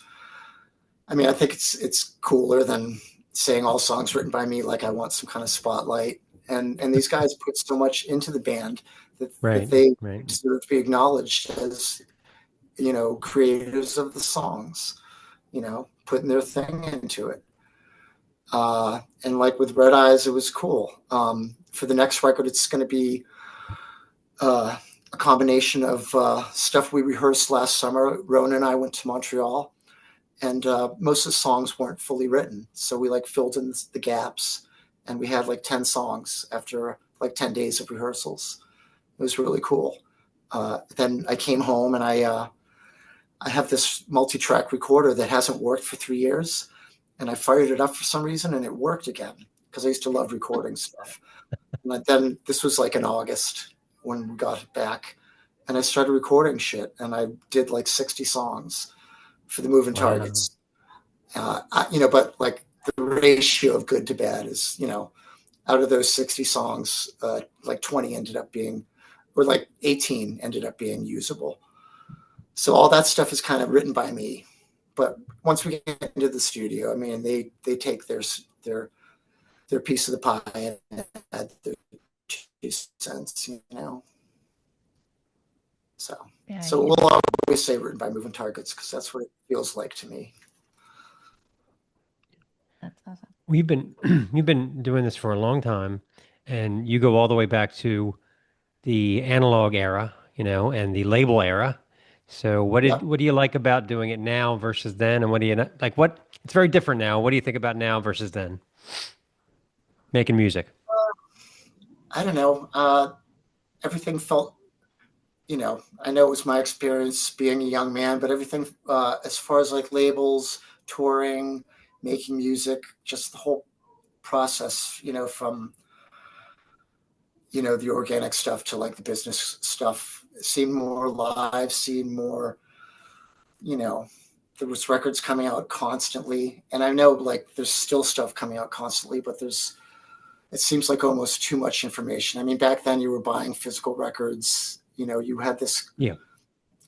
Speaker 7: I mean, I think it's cooler than saying all songs written by me. Like I want some kind of spotlight, and these guys put so much into the band that they deserve to be acknowledged as, creators of the songs, putting their thing into it. And like with Red Eyes, it was cool. For the next record, it's going to be a combination of stuff we rehearsed last summer. Rona and I went to Montreal, and most of the songs weren't fully written. So we like filled in the gaps, and we had like 10 songs after like 10 days of rehearsals. It was really cool. Then I came home, and I have this multi-track recorder that hasn't worked for 3 years, and I fired it up for some reason, and it worked again because I used to love recording stuff. And then this was like in August when we got it back, and I started recording shit, and I did like 60 songs for the Moving Targets. But like the ratio of good to bad is, out of those 60 songs, like 20 ended up being, or like 18 ended up being usable. So all that stuff is kind of written by me. But once we get into the studio, I mean, they take their piece of the pie and add their sense, you know. So,
Speaker 2: Yeah,
Speaker 7: so we'll always say written by moving targets because that's what it feels like to me.
Speaker 2: that's awesome.
Speaker 1: We've been you've been doing this for a long time, and you go all the way back to the analog era, you know, and the label era. So
Speaker 7: Yep.
Speaker 1: what do you like about doing it now versus then, and what do you like? What it's very different now. What do you think about now versus then? Making music.
Speaker 7: I don't know. Everything felt, you know, I know it was my experience being a young man, but everything as far as like labels, touring, making music, just the whole process, you know, from, you know, the organic stuff to like the business stuff seemed more live, seemed more, you know, there was records coming out constantly. And I know like there's still stuff coming out constantly, but it seems like almost too much information. I mean, back then you were buying physical records, you know, you had this
Speaker 1: Yeah.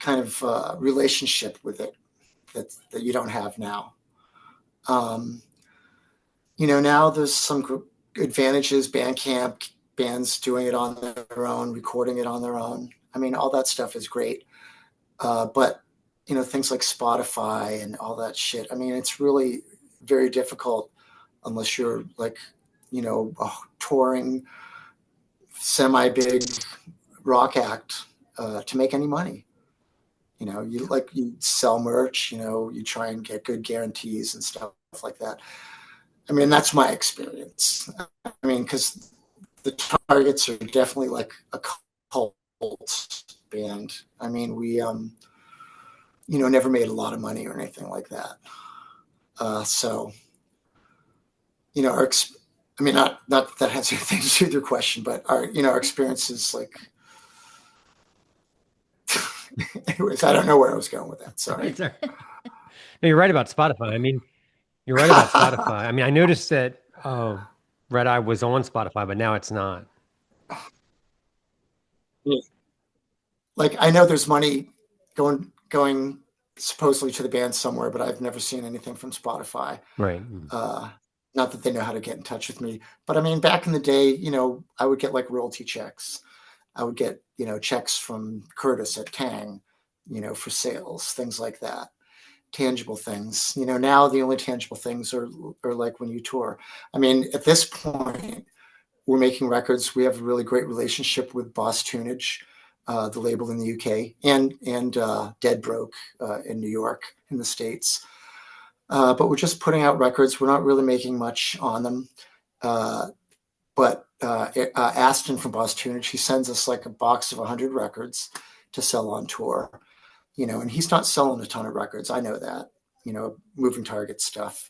Speaker 7: kind of relationship with it that you don't have now. You know, now there's some advantages, Bandcamp, bands doing it on their own, recording it on their own. I mean, all that stuff is great. But, you know, things like Spotify and all that shit, I mean, it's really very difficult unless you're like, you know, a touring semi-big rock act to make any money. You know, you sell merch, you know, you try and get good guarantees and stuff like that. I mean, that's my experience. I mean, because the Targets are definitely like a cult band. I mean, we, you know, never made a lot of money or anything like that. So, you know, I mean, not that has anything to do with your question, but our, you know, our experience is like, anyways, I don't know where I was going with that. Sorry.
Speaker 1: No, you're right about Spotify. I mean, you're right about Spotify. I mean, I noticed that Red Eye was on Spotify, but now it's not.
Speaker 7: Yeah. Like I know there's money going supposedly to the band somewhere, but I've never seen anything from Spotify.
Speaker 1: Right.
Speaker 7: Not that they know how to get in touch with me, but I mean, back in the day, you know, I would get like royalty checks. I would get, you know, checks from Curtis at Tang, you know, for sales, things like that. Tangible things. You know, now the only tangible things are like when you tour. I mean, at this point, we're making records. We have a really great relationship with Boss Tunage, the label in the UK, and Dead Broke in New York, in the States. But we're just putting out records. We're not really making much on them. But Aston from Boss Tunage, he sends us like a box of 100 records to sell on tour. You know, and he's not selling a ton of records. I know that, you know, moving target stuff.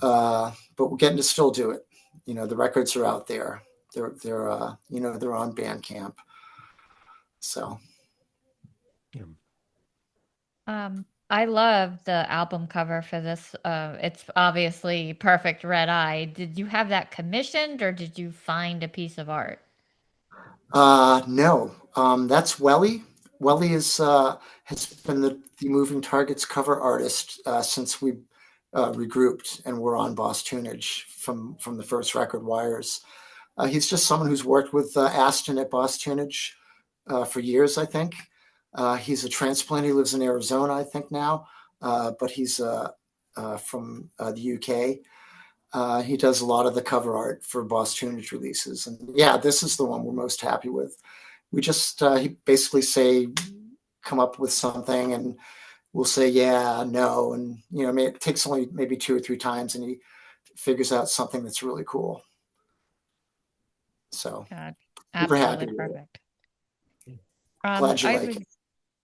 Speaker 7: But we're getting to still do it. You know, the records are out there. They're you know, they're on Bandcamp. So.
Speaker 2: I love the album cover for this. It's obviously perfect red eye. Did you have that commissioned or did you find a piece of art?
Speaker 7: No, that's Welly. Welly is has been the Moving Targets cover artist since we regrouped and we're on Boss Tunage from the first record, Wires. He's just someone who's worked with Aston at Boss Tunage for years, I think. He's a transplant. He lives in Arizona, I think now, but he's from the UK. He does a lot of the cover art for Boss Tunage releases. And yeah, this is the one we're most happy with. We just, he basically come up with something and we'll say, yeah, no. And, you know, it takes only maybe 2 or 3 times and he figures out something that's really cool. So
Speaker 2: God,
Speaker 7: super happy
Speaker 2: absolutely
Speaker 7: with it.
Speaker 2: perfect.
Speaker 7: Glad you like it.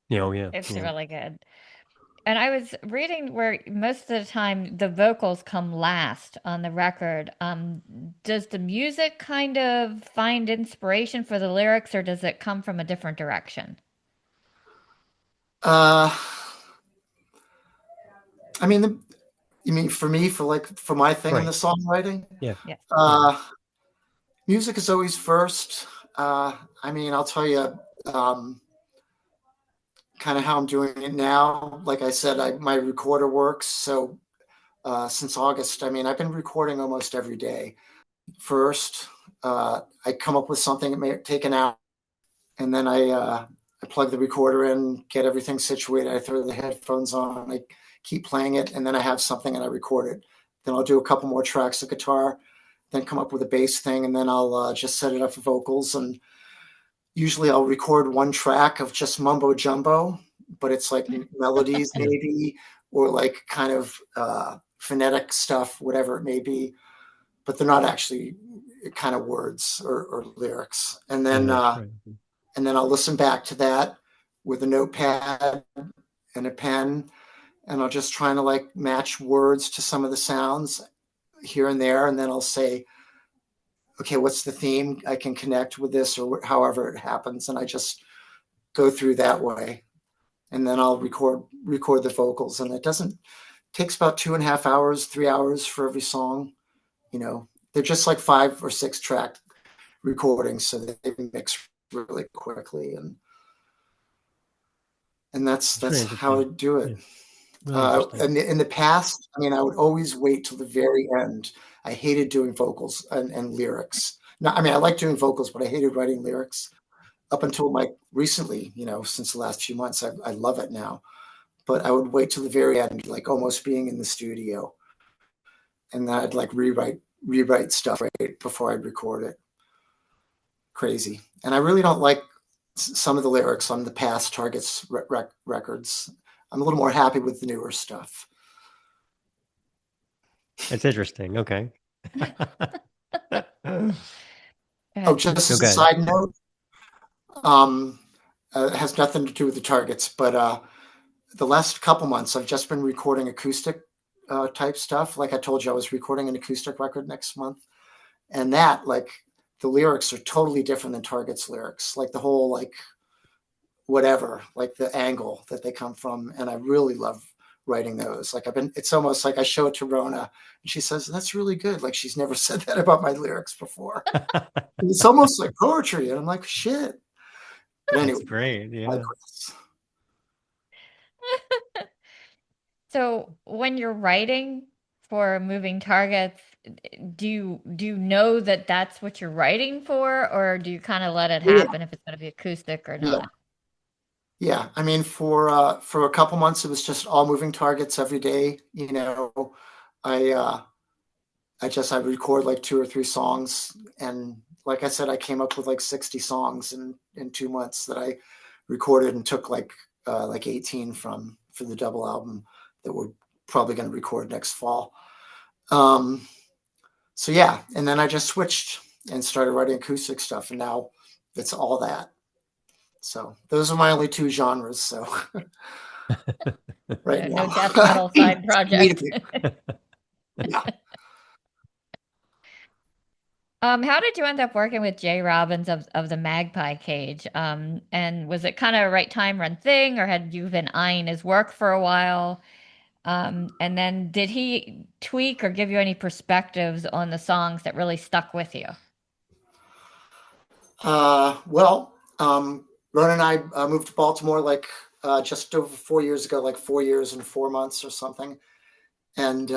Speaker 1: Yeah.
Speaker 2: It's really good. And I was reading where most of the time the vocals come last on the record. Does the music kind of find inspiration for the lyrics, or does it come from a different direction?
Speaker 7: I mean, you mean for me, for my thing in the songwriting?
Speaker 1: Yeah.
Speaker 2: Yes.
Speaker 7: Music is always first. I mean, I'll tell you, kind of how I'm doing it now. Like I said, my recorder works. So since August, I mean, I've been recording almost every day. First, I come up with something. It may take an hour, and then I plug the recorder in, get everything situated. I throw the headphones on. I keep playing it, and then I have something and I record it. Then I'll do a couple more tracks of guitar, then come up with a bass thing, and then I'll just set it up for vocals. And usually I'll record one track of just mumbo jumbo, but it's like melodies maybe, or like kind of phonetic stuff, whatever it may be, but they're not actually kind of words or lyrics. And then I'll listen back to that with a notepad and a pen, and I'll just try to like match words to some of the sounds here and there. And then I'll say, okay, what's the theme? I can connect with this, or however it happens. And I just go through that way. And then I'll record the vocals. And it takes about 2.5 hours, 3 hours for every song. You know, they're just like 5 or 6 track recordings, so they mix really quickly. And that's how I do it. And in the past, I mean, I would always wait till the very end. I hated doing vocals and lyrics. No, I mean, I like doing vocals, but I hated writing lyrics up until like recently, you know, since the last few months. I love it now, but I would wait till the very end, like almost being in the studio. And then I'd like rewrite stuff right before I'd record it. Crazy. And I really don't like some of the lyrics on the past Target's records. I'm a little more happy with the newer stuff.
Speaker 1: It's interesting. Okay.
Speaker 7: Oh, just as a side note, it has nothing to do with the Targets, but the last couple months I've just been recording acoustic type stuff. Like I told you, I was recording an acoustic record next month, and that, like, the lyrics are totally different than Target's lyrics. Like the whole, like, whatever, like the angle that they come from, and I really love writing those. Like it's almost like I show it to Rona, and she says, "That's really good." Like she's never said that about my lyrics before. It's almost like poetry, and I'm like, shit. But anyway,
Speaker 1: that's great. Yeah.
Speaker 2: So when you're writing for moving targets, do you know that that's what you're writing for, or do you kind of let it happen if it's going to be acoustic or not?
Speaker 7: Yeah. I mean, for a couple months, it was just all moving targets every day. You know, I record like 2 or 3 songs, and like I said, I came up with like 60 songs in 2 months that I recorded, and took like 18 for the double album that we're probably going to record next fall. So yeah, and then I just switched and started writing acoustic stuff, and now it's all that. So those are my only 2 genres. So right now,
Speaker 2: no death metal side project.
Speaker 7: Yeah.
Speaker 2: How did you end up working with Jay Robbins of the Magpie Cage? And was it kind of a right time, run thing, or had you been eyeing his work for a while? And then did he tweak or give you any perspectives on the songs that really stuck with you?
Speaker 7: Well, Ron and I moved to Baltimore like just over 4 years ago, like 4 years and 4 months or something. And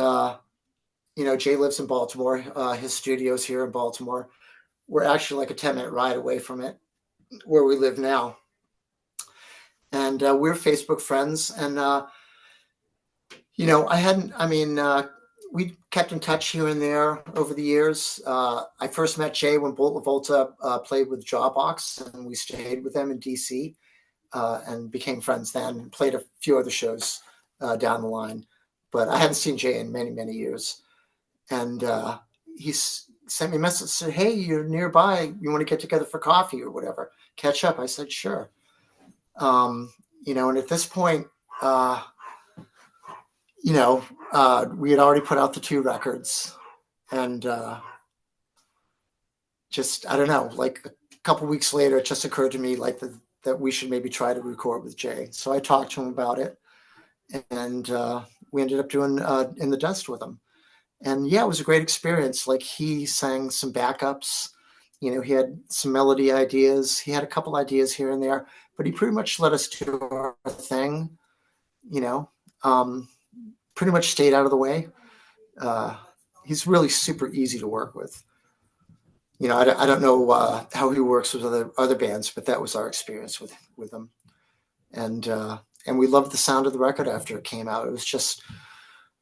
Speaker 7: you know, Jay lives in Baltimore. His studio's here in Baltimore. We're actually like a 10-minute ride away from it, where we live now. And we're Facebook friends. And you know, we kept in touch here and there over the years. I first met Jay when Bolt LaVolta played with Jawbox, and we stayed with them in DC and became friends then, and played a few other shows down the line. But I hadn't seen Jay in many, many years. And he sent me a message, said, "Hey, you're nearby. You want to get together for coffee or whatever? Catch up." I said, "Sure." You know, and at this point, you know, we had already put out the 2 records, and just, I don't know, like a couple weeks later, it just occurred to me like that we should maybe try to record with Jay. So I talked to him about it, and we ended up doing In the Dust with him. And yeah, it was a great experience. Like he sang some backups, you know, he had some melody ideas. He had a couple ideas here and there, but he pretty much let us do our thing, you know, pretty much stayed out of the way. He's really super easy to work with. I don't know how he works with other bands, but that was our experience with him. And we loved the sound of the record after it came out. It was just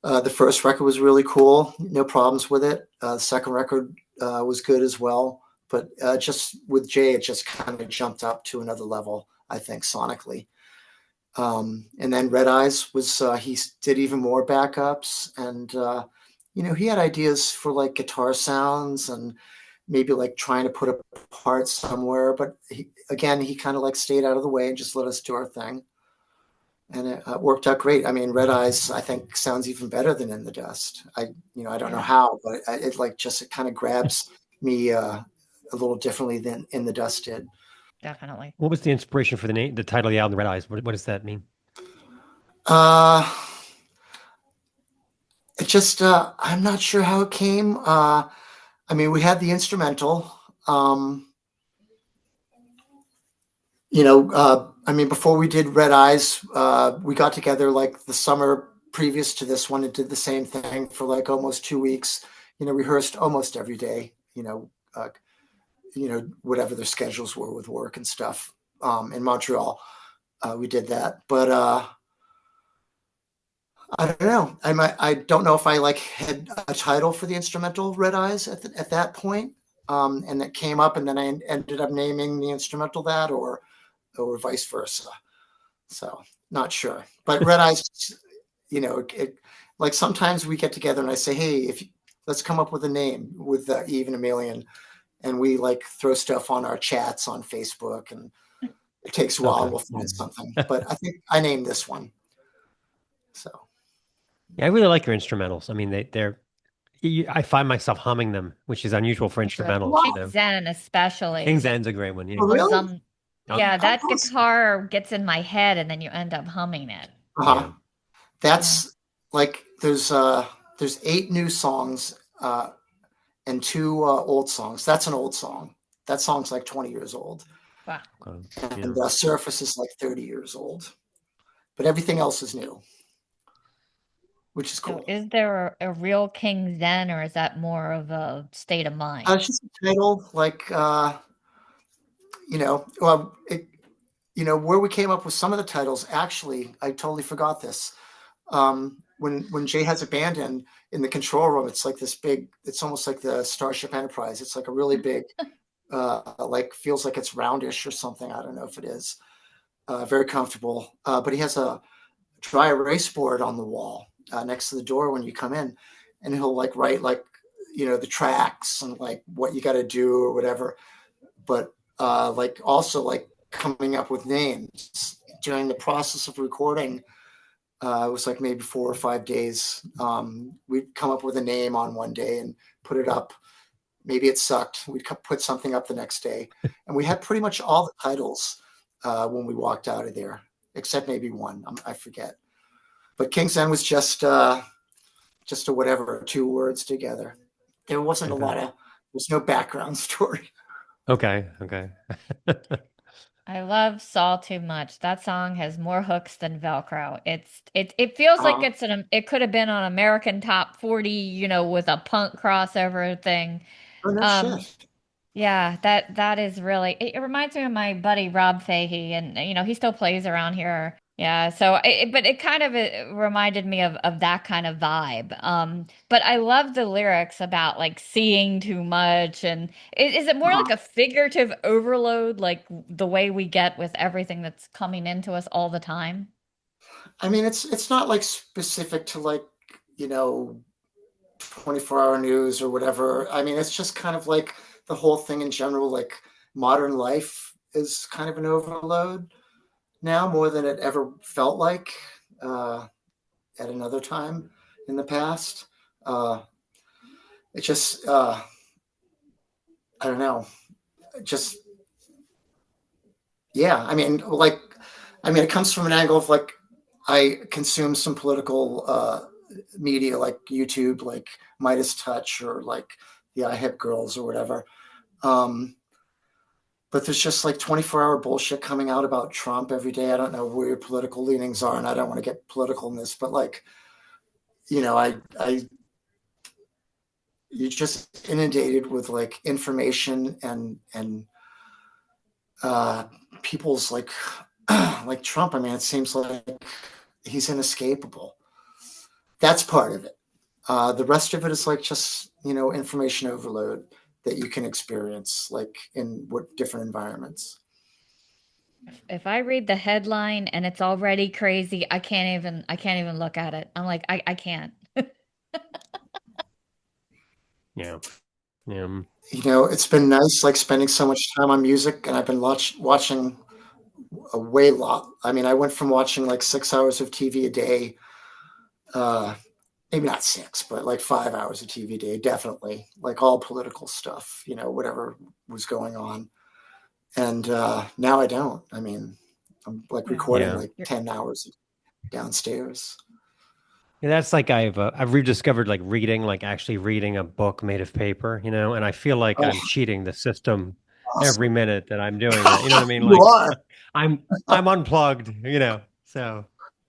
Speaker 7: the first record was really cool, no problems with it. The second record was good as well, but just with Jay, it just kind of jumped up to another level, I think, sonically. And then Red Eyes was he did even more backups, and he had ideas for like guitar sounds and maybe like trying to put a part somewhere, but he kind of like stayed out of the way and just let us do our thing, and it worked out great. I mean, Red Eyes I think sounds even better than In the Dust. I don't know how, but it kind of grabs me a little differently than In the Dust did.
Speaker 2: Definitely.
Speaker 1: What was the inspiration for the title of the album, Red Eyes? What does that mean?
Speaker 7: It just I'm not sure how it came. I mean, we had the instrumental. I mean, before we did Red Eyes, we got together like the summer previous to this one and did the same thing for like almost 2 weeks. Rehearsed almost every day. Whatever their schedules were with work and stuff. In Montreal, we did that, but I don't know. I don't know if I like had a title for the instrumental Red Eyes at that point, and that came up, and then I ended up naming the instrumental that, or vice versa. So not sure. But Red Eyes, like sometimes we get together and I say, hey, let's come up with a name with Eve and Emilian, and we like throw stuff on our chats on Facebook, and it takes a while.
Speaker 1: Okay.
Speaker 7: We'll find something, but I think I named this one. So.
Speaker 1: Yeah, I really like your instrumentals. I mean, I find myself humming them, which is unusual for instrumentals.
Speaker 2: King Zen, especially.
Speaker 1: King Zen's a great one. Yeah.
Speaker 7: Oh, really?
Speaker 2: Yeah, that guitar gets in my head, and then you end up humming it.
Speaker 7: Yeah. That's like there's 8 new songs and 2 old songs. That's an old song. That song's like 20 years old.
Speaker 2: Wow.
Speaker 7: And Surface is like 30 years old. But everything else is new, which is cool.
Speaker 2: So is there a real King Zen, or is that more of a state of mind?
Speaker 7: It's just a title, like where we came up with some of the titles. Actually, I totally forgot this. When Jay has a band in the control room, it's like this big. It's almost like the Starship Enterprise. It's like a really big, like feels like it's roundish or something. I don't know if it is. Very comfortable, but he has a dry erase board on the wall next to the door when you come in, and he'll like write like the tracks and like what you got to do or whatever, but like also like coming up with names during the process of recording. It was like maybe 4 or 5 days. We'd come up with a name on one day and put it up. Maybe it sucked. We'd put something up the next day, and we had pretty much all the titles when we walked out of there, except maybe one. I forget. But King's End was just a whatever, 2 words together. There wasn't there's no background story.
Speaker 1: Okay.
Speaker 2: I love Saw Too Much. That song has more hooks than Velcro. It feels like it could have been on American Top 40, with a punk crossover thing.
Speaker 7: Oh, no shit.
Speaker 2: Yeah, that is really. It reminds me of my buddy Rob Fahey, and he still plays around here. Yeah, so but it kind of reminded me of that kind of vibe. But I love the lyrics about like seeing too much, and is it more like a figurative overload, like the way we get with everything that's coming into us all the time?
Speaker 7: I mean, it's not like specific to like 24-hour news or whatever. I mean, it's just kind of like the whole thing in general. Like modern life is kind of an overload now, more than it ever felt like at another time in the past. It just I don't know. Just yeah. I mean, it comes from an angle of like I consume some political media like YouTube, like Midas Touch or like the iHip Girls or whatever. But there's just like 24-hour bullshit coming out about Trump every day. I don't know where your political leanings are, and I don't want to get political in this, but like, I you're just inundated with like information and people's like like Trump. I mean, it seems like he's inescapable. That's part of it. The rest of it is like just information overload that you can experience like in what different environments.
Speaker 2: If I read the headline and it's already crazy, I can't even look at it. I'm like, I can't.
Speaker 1: Yeah. Yeah.
Speaker 7: It's been nice like spending so much time on music, and I've been watching a way lot. I mean, I went from watching like 6 hours of TV a day, maybe not six, but like 5 hours of TV a day, definitely, like all political stuff, whatever was going on. And now I don't. I mean, I'm like recording
Speaker 1: Yeah.
Speaker 7: like 10 hours downstairs.
Speaker 1: Yeah, that's like I've rediscovered like reading, like actually reading a book made of paper, and I feel like
Speaker 7: Oh,
Speaker 1: I'm cheating the system every
Speaker 7: awesome.
Speaker 1: minute that I'm doing that. You know what I mean?
Speaker 7: You
Speaker 1: Like
Speaker 7: are.
Speaker 1: I'm unplugged, So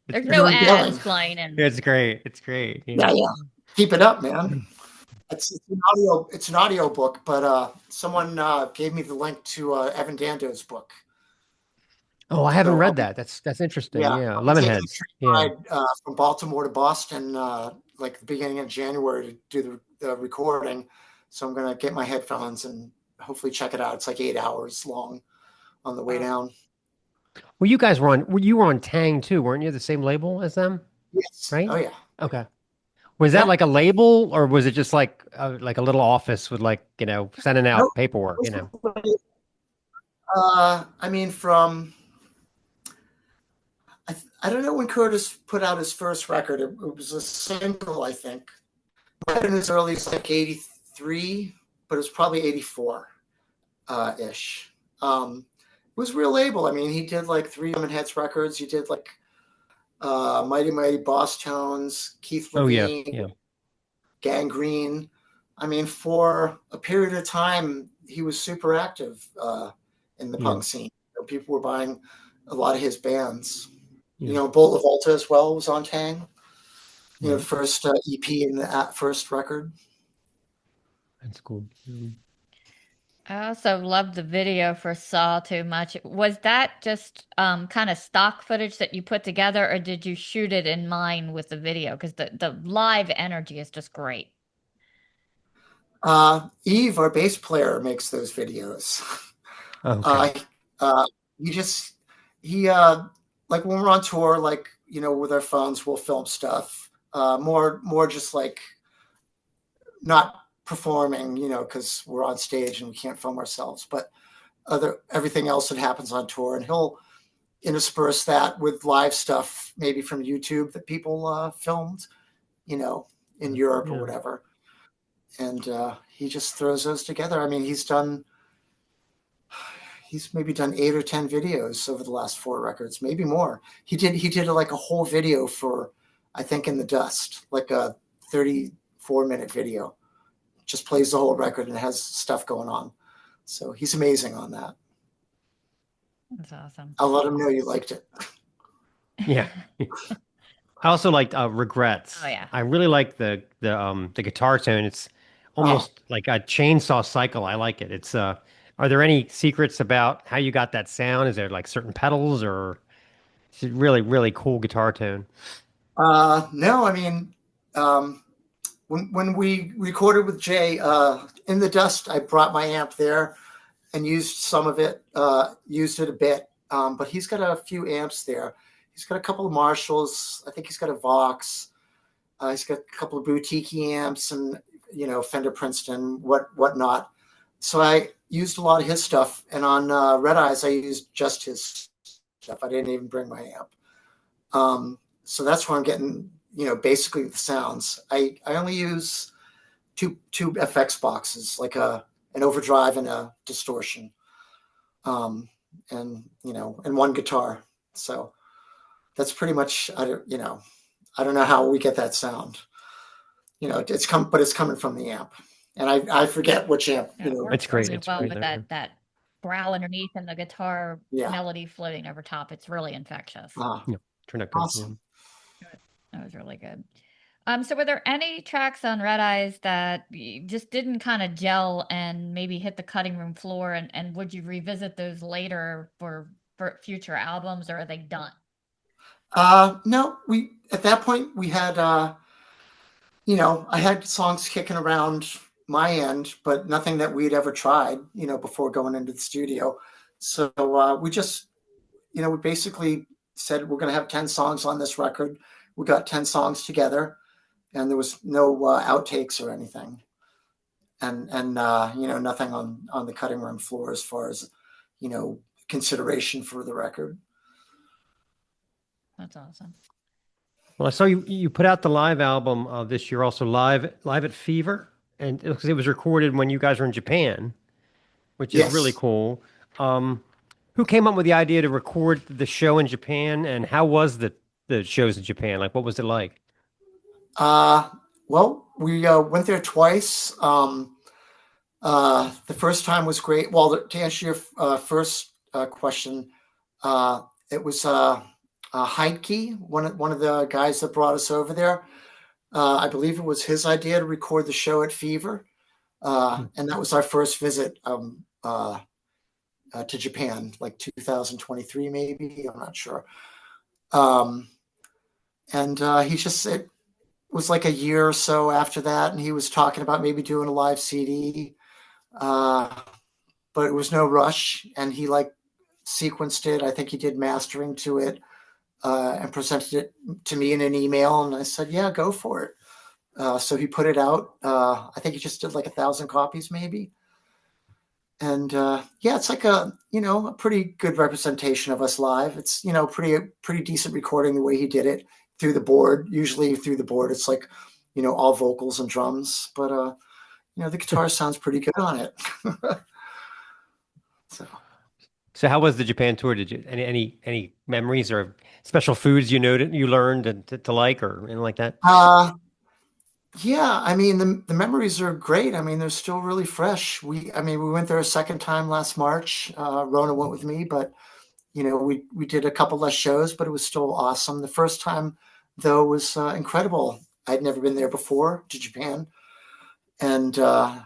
Speaker 1: it's
Speaker 2: There's no
Speaker 7: You're
Speaker 2: ads
Speaker 7: yelling.
Speaker 2: flying in.
Speaker 1: it's great. It's great.
Speaker 7: Yeah, yeah. Keep it up, man. It's an audio book, but someone gave me the link to Evan Dando's book.
Speaker 1: Oh, I haven't
Speaker 7: So
Speaker 1: read that. That's interesting.
Speaker 7: yeah,
Speaker 1: Yeah.
Speaker 7: I'll be taking a
Speaker 1: Lemonheads.
Speaker 7: train
Speaker 1: Yeah.
Speaker 7: ride from Baltimore to Boston, like the beginning of January to do the recording. So I'm gonna get my headphones and hopefully check it out. It's like 8 hours long on the way down.
Speaker 1: Well, you were on Tang too, weren't you? The same label as them,
Speaker 7: Yes.
Speaker 1: right?
Speaker 7: Oh yeah.
Speaker 1: Okay. Was that
Speaker 7: Yeah.
Speaker 1: like a label or was it just like a little office with like, sending
Speaker 7: No,
Speaker 1: out paperwork,
Speaker 7: I mean, I don't know when Curtis put out his first record. It was a single, I think. Back in as early as like 83, but it was probably 84 ish. It was a real label. I mean, he did like 3 Heads records. He did like Mighty Mighty Boss Tones, Keith
Speaker 1: Oh yeah.
Speaker 7: Levine,
Speaker 1: Yeah.
Speaker 7: Gangrene. I mean, for a period of time, he was super active in the
Speaker 1: Yeah.
Speaker 7: punk scene. People were buying a lot of his bands.
Speaker 1: Yeah.
Speaker 7: Bolt Volta as well was on Tang. The
Speaker 1: Right.
Speaker 7: first EP and the first record.
Speaker 1: That's cool.
Speaker 2: I also love the video for Saw too much. Was that just kind of stock footage that you put together, or did you shoot it in line with the video? Because the live energy is just great.
Speaker 7: Eve, our bass player, makes those videos.
Speaker 1: Okay.
Speaker 7: Uh, he like when we're on tour, like with our phones, we'll film stuff. More just like not performing, because we're on stage and we can't film ourselves, but everything else that happens on tour, and he'll intersperse that with live stuff, maybe from YouTube that people filmed, in Europe or
Speaker 1: Yeah.
Speaker 7: whatever. And he just throws those together. I mean, he's maybe done 8 or 10 videos over the last 4 records, maybe more. He did like a whole video for, I think, In the Dust, like a 34-minute video. Just plays the whole record and has stuff going on. So he's amazing on that.
Speaker 2: That's awesome.
Speaker 7: I'll let him know you liked it.
Speaker 1: Yeah. I also liked Regrets.
Speaker 2: Oh, yeah.
Speaker 1: I really like the guitar tone. It's almost like a chainsaw cycle. I like it. It's are there any secrets about how you got that sound? Is there like certain pedals or it's a really, really cool guitar tone?
Speaker 7: No, I mean, when we recorded with Jay, In the Dust, I brought my amp there and used some of it, used it a bit. But he's got a few amps there. He's got a couple of Marshalls. I think he's got a Vox. He's got a couple of boutique amps and, Fender Princeton, whatnot. So I used a lot of his stuff. And on Red Eyes, I used just his stuff. I didn't even bring my amp. So that's where I'm getting, basically the sounds. I only use two FX boxes, like an overdrive and a distortion, and one guitar. So that's pretty much, I don't know how we get that sound. It's coming from the amp, and I forget which amp.
Speaker 2: Yeah, it works
Speaker 1: It's great.
Speaker 2: really
Speaker 1: It's
Speaker 2: well
Speaker 1: great.
Speaker 2: with that growl underneath and the guitar
Speaker 7: Yeah.
Speaker 2: melody floating over top. It's really infectious.
Speaker 1: Yeah, turned out good.
Speaker 7: Awesome.
Speaker 2: That was really good. So were there any tracks on Red Eyes that just didn't kind of gel and maybe hit the cutting room floor? And would you revisit those later for future albums, or are they done?
Speaker 7: No, we at that point we had I had songs kicking around my end, but nothing that we'd ever tried, before going into the studio. So we just, we basically said we're going to have 10 songs on this record. We got 10 songs together, and there was no outtakes or anything, and nothing on the cutting room floor as far as consideration for the record.
Speaker 2: That's awesome.
Speaker 1: Well, I saw you put out the live album this year, also live at Fever, and because it was recorded when you guys were in Japan, which is really
Speaker 7: Yes.
Speaker 1: cool. Who came up with the idea to record the show in Japan, and how was the shows in Japan? Like, what was it like?
Speaker 7: Well, we went there twice. The first time was great. Well, to answer your first question, it was Heidke, one of the guys that brought us over there. I believe it was his idea to record the show at Fever, and that was our first visit to Japan, like 2023, maybe. I'm not sure. And it was like a year or so after that, and he was talking about maybe doing a live CD, but it was no rush, and he sequenced it. I think he did mastering to it, and presented it to me in an email, and I said, yeah, go for it. So he put it out. I think he just did 1,000 copies maybe. And it's like a pretty good representation of us live. It's pretty decent recording the way he did it through the board. Usually through the board, it's all vocals and drums, but the guitar sounds pretty good on it.
Speaker 1: So how was the Japan tour? Did you any memories or special foods you learned to like, or anything like that?
Speaker 7: Yeah, I mean the memories are great. I mean they're still really fresh. We went there a second time last March. Rona went with me, but we did a couple less shows, but it was still awesome. The first time though was incredible. I'd never been there before to Japan, and I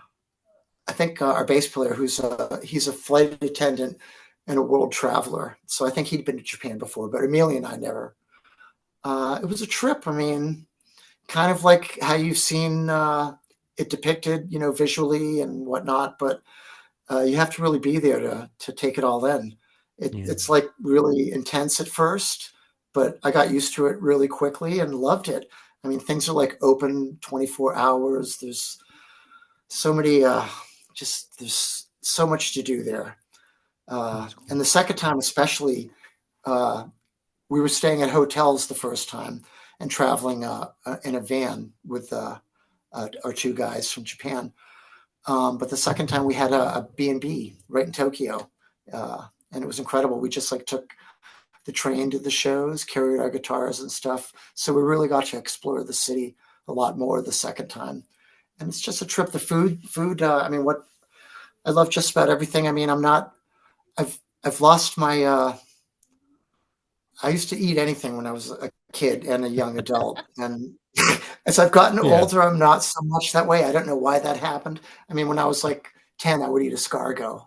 Speaker 7: think our bass player, he's a flight attendant and a world traveler, so I think he'd been to Japan before, but Amelia and I never. It was a trip. I mean, kind of like how you've seen it depicted, visually and whatnot, but you have to really be there to take it all in. It's really intense at first, but I got used to it really quickly and loved it. I mean, things are open 24 hours. There's so many, there's so much to do there. And the second time, especially, we were staying at hotels the first time and traveling in a van with our two guys from Japan. But the second time we had a B&B right in Tokyo, and it was incredible. We just took the train to the shows, carried our guitars and stuff. So we really got to explore the city a lot more the second time. And it's just a trip. The food. What I love just about everything. I mean, I've lost my. I used to eat anything when I was a kid and a young adult, and as I've gotten older, I'm not so much that way. I don't know why that happened. I mean, when I was 10, I would eat escargot.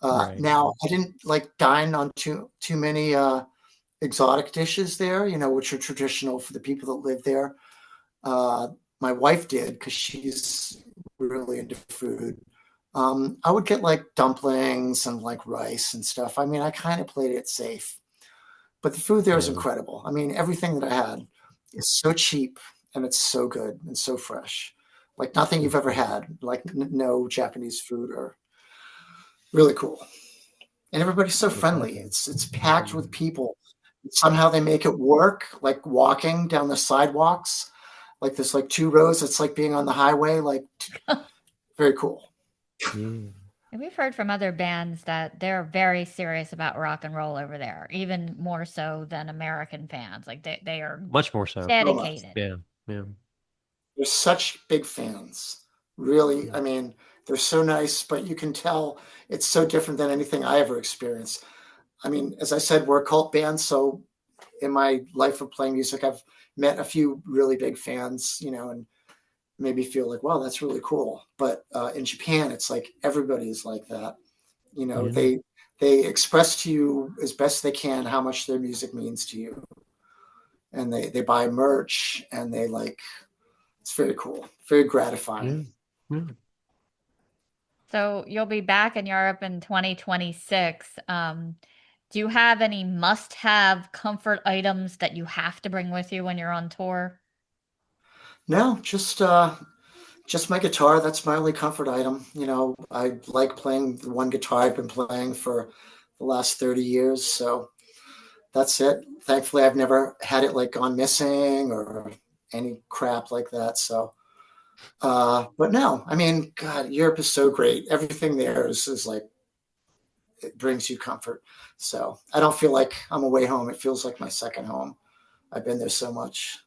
Speaker 1: Right.
Speaker 7: Now I didn't dine on too many exotic dishes there, which are traditional for the people that live there. My wife did because she's really into food. I would get dumplings and rice and stuff. I mean, I kind of played it safe. But the food there is incredible. I mean, everything that I had is so cheap and it's so good and so fresh. Like nothing you've ever had. No Japanese food, or really cool. And everybody's so friendly. It's packed with people. Somehow they make it work, walking down the sidewalks. There's 2 rows. It's like being on the highway. Very cool.
Speaker 2: And we've heard from other bands that they're very serious about rock and roll over there, even more so than American fans. They are
Speaker 1: Much more so.
Speaker 2: dedicated.
Speaker 1: Yeah.
Speaker 7: They're such big fans. Really, I mean, they're so nice, but you can tell it's so different than anything I ever experienced. I mean, as I said, we're a cult band, so in my life of playing music, I've met a few really big fans, and maybe feel like, wow, that's really cool. But in Japan, it's like everybody is like that. They express to you as best they can how much their music means to you, and they buy merch, and they it's very cool, very gratifying.
Speaker 1: Yeah.
Speaker 2: So you'll be back in Europe in 2026. Do you have any must-have comfort items that you have to bring with you when you're on tour?
Speaker 7: No, just my guitar. That's my only comfort item. I like playing the one guitar I've been playing for the last 30 years. So that's it. Thankfully, I've never had it gone missing or any crap like that. So, but no, I mean, God, Europe is so great. Everything there is it brings you comfort. So I don't feel like I'm away home. It feels like my second home. I've been there so much.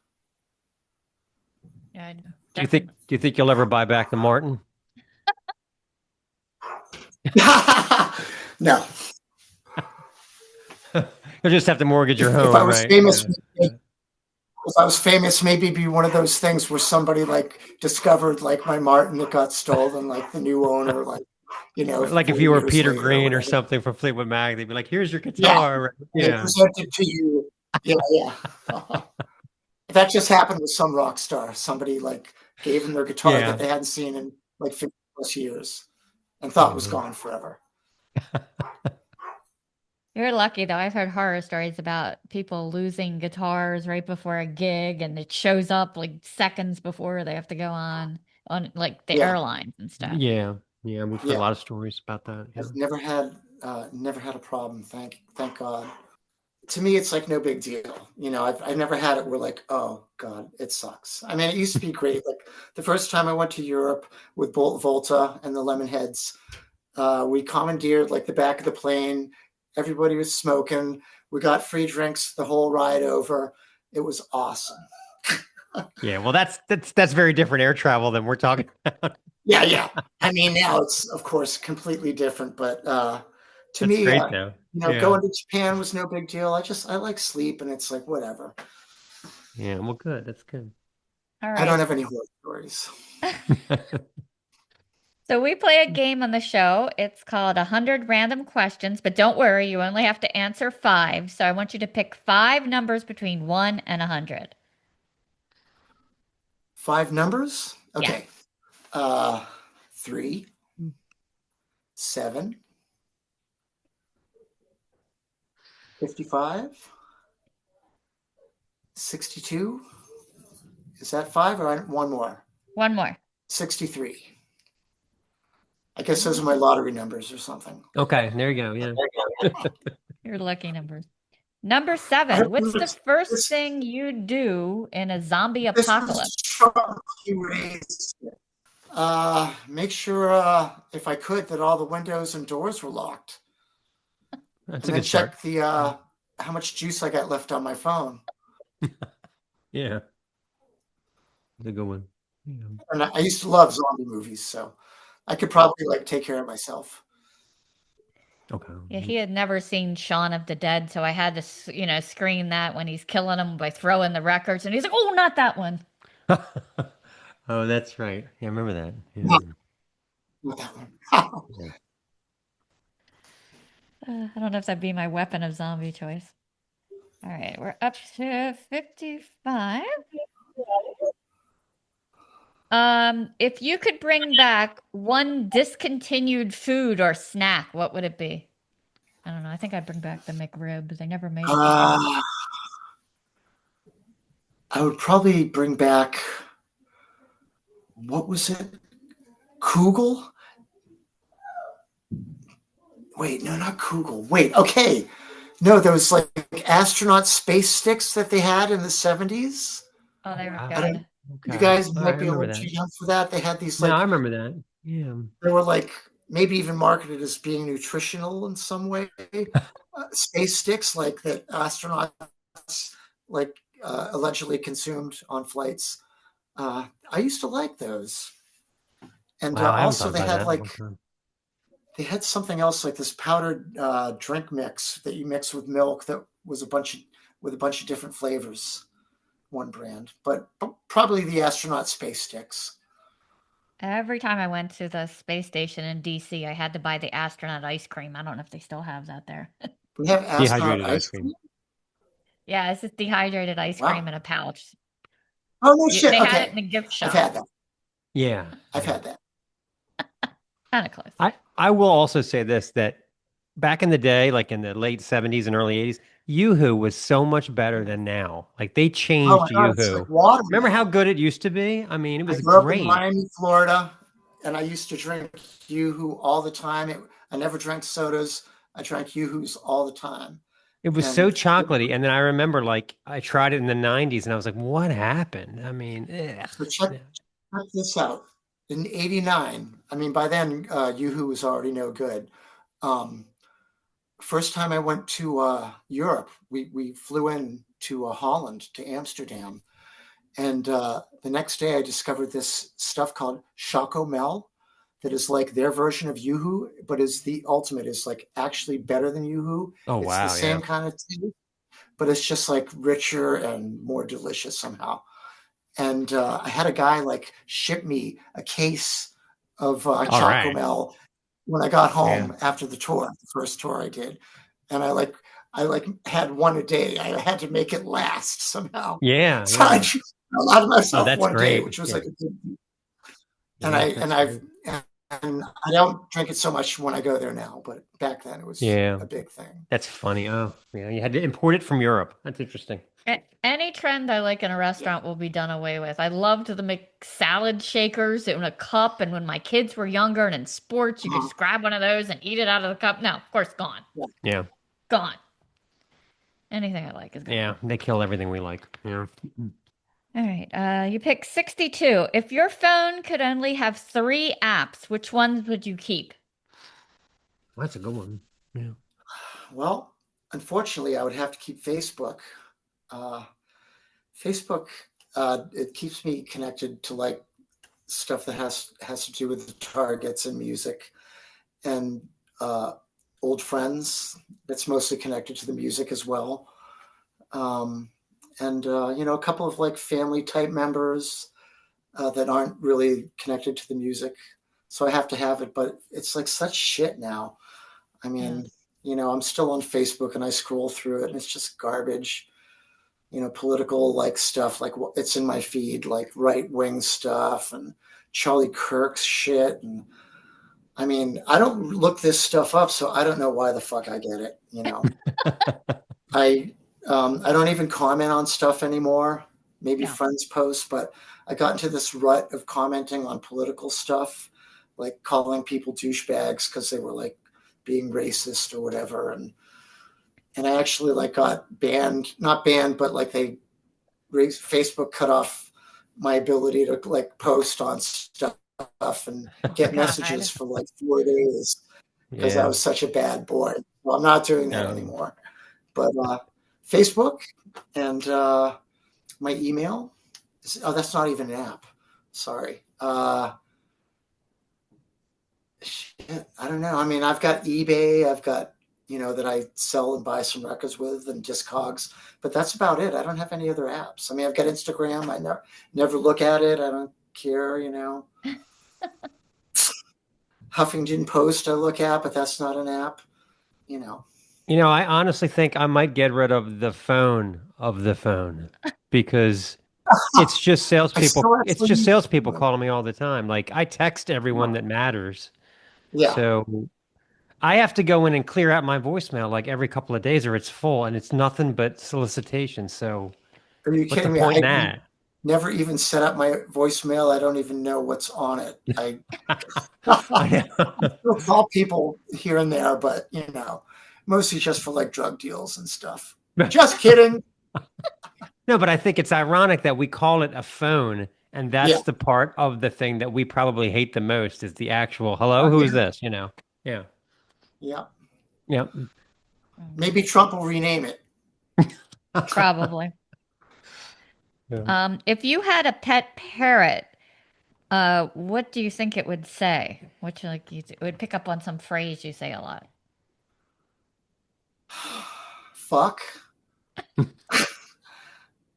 Speaker 2: Yeah, I know.
Speaker 1: Do you think you'll ever buy back the Martin?
Speaker 7: No.
Speaker 1: You'll just have to mortgage your home,
Speaker 7: If I was
Speaker 1: right?
Speaker 7: famous,
Speaker 1: Yeah.
Speaker 7: if I was famous, maybe it'd be one of those things where somebody discovered my Martin that got stolen, the new owner,
Speaker 1: Like if
Speaker 7: 40
Speaker 1: you were
Speaker 7: years
Speaker 1: Peter
Speaker 7: later
Speaker 1: Green or
Speaker 7: whatever.
Speaker 1: something from Fleetwood Mac, they'd be like, "Here's your
Speaker 7: Yeah.
Speaker 1: guitar." Right?
Speaker 7: They
Speaker 1: Yeah.
Speaker 7: present it to you. Yeah. That just happened with some rock star. Somebody gave them their guitar
Speaker 1: Yeah.
Speaker 7: that they hadn't seen in 50 plus years and thought was
Speaker 1: Mhm.
Speaker 7: gone forever.
Speaker 2: You're lucky though. I've heard horror stories about people losing guitars right before a gig, and it shows up seconds before they have to go on the
Speaker 7: Yeah.
Speaker 2: airlines and stuff.
Speaker 1: Yeah. We've heard a
Speaker 7: Yeah.
Speaker 1: lot of stories about that. Yeah.
Speaker 7: I've never had a problem. Thank God. To me, it's no big deal. I've never had it where oh God, it sucks. I mean, it used to be great. The first time I went to Europe with Volta and the Lemonheads, we commandeered the back of the plane. Everybody was smoking. We got free drinks the whole ride over. It was awesome.
Speaker 1: Yeah. Well, that's very different air travel than we're talking about.
Speaker 7: Yeah. I mean, now it's of course completely different, but to
Speaker 1: That's
Speaker 7: me,
Speaker 1: great though. Yeah.
Speaker 7: going to Japan was no big deal. I like sleep, and it's whatever.
Speaker 1: Yeah. Well, good. That's good.
Speaker 2: All
Speaker 7: I don't
Speaker 2: right.
Speaker 7: have any horror stories.
Speaker 2: So we play a game on the show. It's called 100 Random Questions, but don't worry, you only have to answer 5. So I want you to pick 5 numbers between 1 and 100.
Speaker 7: 5 numbers?
Speaker 2: Yeah.
Speaker 7: Okay. 3, 7, 55, 62. Is that 5 or one more?
Speaker 2: One more.
Speaker 7: 63. I guess those are my lottery numbers or something.
Speaker 1: Okay. There you go. Yeah.
Speaker 2: Your lucky numbers. Number 7. What's the first thing you do in a zombie apocalypse?
Speaker 7: Make sure, if I could, that all the windows and doors were locked.
Speaker 1: That's
Speaker 7: And
Speaker 1: a
Speaker 7: then
Speaker 1: good start.
Speaker 7: check the how much juice I got left on my phone.
Speaker 1: Yeah. That's a good one. Yeah.
Speaker 7: And I used to love zombie movies, so I could probably take care of myself.
Speaker 1: Okay.
Speaker 2: Yeah, he had never seen Shaun of the Dead, so I had to, screen that when he's killing him by throwing the records, and he's like, "Oh, not that one."
Speaker 1: Oh, that's right. Yeah, I remember that. Yeah.
Speaker 7: Not that one.
Speaker 2: I don't know if that'd be my weapon of zombie choice. All right, we're up to 55. If you could bring back one discontinued food or snack, what would it be? I don't know. I think I'd bring back the McRib. They never made it.
Speaker 7: I would probably bring back, what was it? Kugel? Wait, no, not Kugel. Wait, okay. No, those astronaut space sticks that they had in the 70s.
Speaker 2: Oh, they were
Speaker 1: Wow.
Speaker 2: good.
Speaker 7: You guys
Speaker 1: Oh, I
Speaker 7: might be a
Speaker 1: remember
Speaker 7: little
Speaker 1: that.
Speaker 7: too young for that. They had these
Speaker 1: No, I remember that. Yeah.
Speaker 7: they were maybe even marketed as being nutritional in some way. Space sticks that astronauts allegedly consumed on flights. I used to like those, and
Speaker 1: Wow, I haven't
Speaker 7: also
Speaker 1: thought
Speaker 7: they
Speaker 1: about
Speaker 7: had
Speaker 1: that in a long time.
Speaker 7: they had something else this powdered drink mix that you mix with milk that was a bunch of different flavors. one brand, but probably the astronaut space sticks.
Speaker 2: Every time I went to the space station in DC, I had to buy the astronaut ice cream. I don't know if they still have that there.
Speaker 7: We have astronaut
Speaker 1: Dehydrated
Speaker 7: ice cream.
Speaker 2: Yeah, it's just dehydrated ice
Speaker 7: Wow.
Speaker 2: cream in a pouch.
Speaker 7: Oh no shit!
Speaker 2: They had it
Speaker 7: Okay,
Speaker 2: in the gift shop.
Speaker 7: I've had that.
Speaker 1: Yeah.
Speaker 7: I've had that.
Speaker 2: Kind of close.
Speaker 1: I will also say this, that back in the day, like in the late 70s and early 80s, Yoo-Hoo was so much better than now. Like they
Speaker 7: Oh
Speaker 1: changed
Speaker 7: my god, it's
Speaker 1: Yoo-Hoo.
Speaker 7: like water.
Speaker 1: Remember
Speaker 7: now.
Speaker 1: how good it used to be? I mean, it
Speaker 7: I
Speaker 1: was
Speaker 7: grew up in
Speaker 1: great.
Speaker 7: Miami, Florida, and I used to drink Yoo-Hoo all the time. I never drank sodas. I drank Yoo-Hoos all the time.
Speaker 1: It was so chocolatey. And then I remember like I tried it in the 90s and I was like, what happened? I mean,
Speaker 7: So check this out. In '89, I mean, by then, Yoo-Hoo was already no good. First time I went to Europe, we flew in to Holland, to Amsterdam. And the next day I discovered this stuff called Choco Mel that is like their version of Yoo-Hoo, but is the ultimate, is like actually better than Yoo-Hoo.
Speaker 1: Oh,
Speaker 7: It's
Speaker 1: wow.
Speaker 7: the same kind of taste, but it's just like richer and more delicious somehow. And I had a guy like ship me a case of Choco
Speaker 1: right.
Speaker 7: Mel when I got home after the tour, the first tour I did. And I had one a day. I had to make it last somehow.
Speaker 1: Yeah.
Speaker 7: So I allowed myself
Speaker 1: that's
Speaker 7: one day,
Speaker 1: great.
Speaker 7: which was
Speaker 1: Yeah.
Speaker 7: like a good.
Speaker 1: Yeah,
Speaker 7: And
Speaker 1: that's
Speaker 7: I don't drink it so much when I go there now, but back then it was
Speaker 1: Yeah.
Speaker 7: a big thing.
Speaker 1: That's funny. Oh, yeah. You had to import it from Europe. That's interesting.
Speaker 2: Any trend I like in a restaurant will be done away with. I loved the salad shakers in a cup, and when my kids were younger and in sports, you could just grab one of those and eat it out of the cup. No, of course, gone.
Speaker 1: Yeah.
Speaker 2: Gone. Anything I like is gone.
Speaker 1: Yeah. They kill everything we like. Yeah.
Speaker 2: All right. You pick 62. If your phone could only have 3 apps, which ones would you keep?
Speaker 1: That's a good one. Yeah.
Speaker 7: Well, unfortunately, I would have to keep Facebook. Facebook, it keeps me connected to like stuff that has to do with the targets and music, and old friends. That's mostly connected to the music as well. And a couple of like family type members that aren't really connected to the music. So I have to have it, but it's like such shit now. I mean, I'm still on Facebook and I scroll through it and it's just garbage. Political like stuff, like it's in my feed, like right wing stuff and Charlie Kirk's shit. And I mean, I don't look this stuff up, so I don't know why the fuck I get it. I don't even comment on stuff anymore. Maybe friends post, but I got into this rut of commenting on political stuff, like calling people douchebags because they were like being racist or whatever. And I actually like got banned, not banned, but like Facebook cut off my ability to like post on stuff and get messages for like 4 days because I was such a bad boy. Well, I'm not doing that anymore. But Facebook and my email. That's not even an app. Sorry. Shit, I don't know. I mean, I've got eBay. I've got that I sell and buy some records with, and Discogs, but that's about it. I don't have any other apps. I mean, I've got Instagram. I never look at it. I don't care, Huffington Post I look at, but that's not an app,
Speaker 1: I honestly think I might get rid of the phone because it's just salespeople. It's just salespeople calling me all the time. Like I text everyone that matters.
Speaker 7: Yeah.
Speaker 1: So I have to go in and clear out my voicemail like every couple of days or it's full and it's nothing but solicitation. So
Speaker 7: Are you
Speaker 1: what's
Speaker 7: kidding
Speaker 1: the
Speaker 7: me?
Speaker 1: point in that?
Speaker 7: Never even set up my voicemail. I don't even know what's on it. I still call people here and there, but mostly just for like drug deals and stuff. Just kidding.
Speaker 1: No, but I think it's ironic that we call it a phone, and that's the part of the thing that we probably hate the most is the actual hello, who is this? Yeah.
Speaker 7: Yeah.
Speaker 1: Yeah.
Speaker 7: Maybe Trump will rename it.
Speaker 2: Probably.
Speaker 1: Yeah.
Speaker 2: If you had a pet parrot, what do you think it would say? Which it would pick up on some phrase you say a lot.
Speaker 7: Fuck.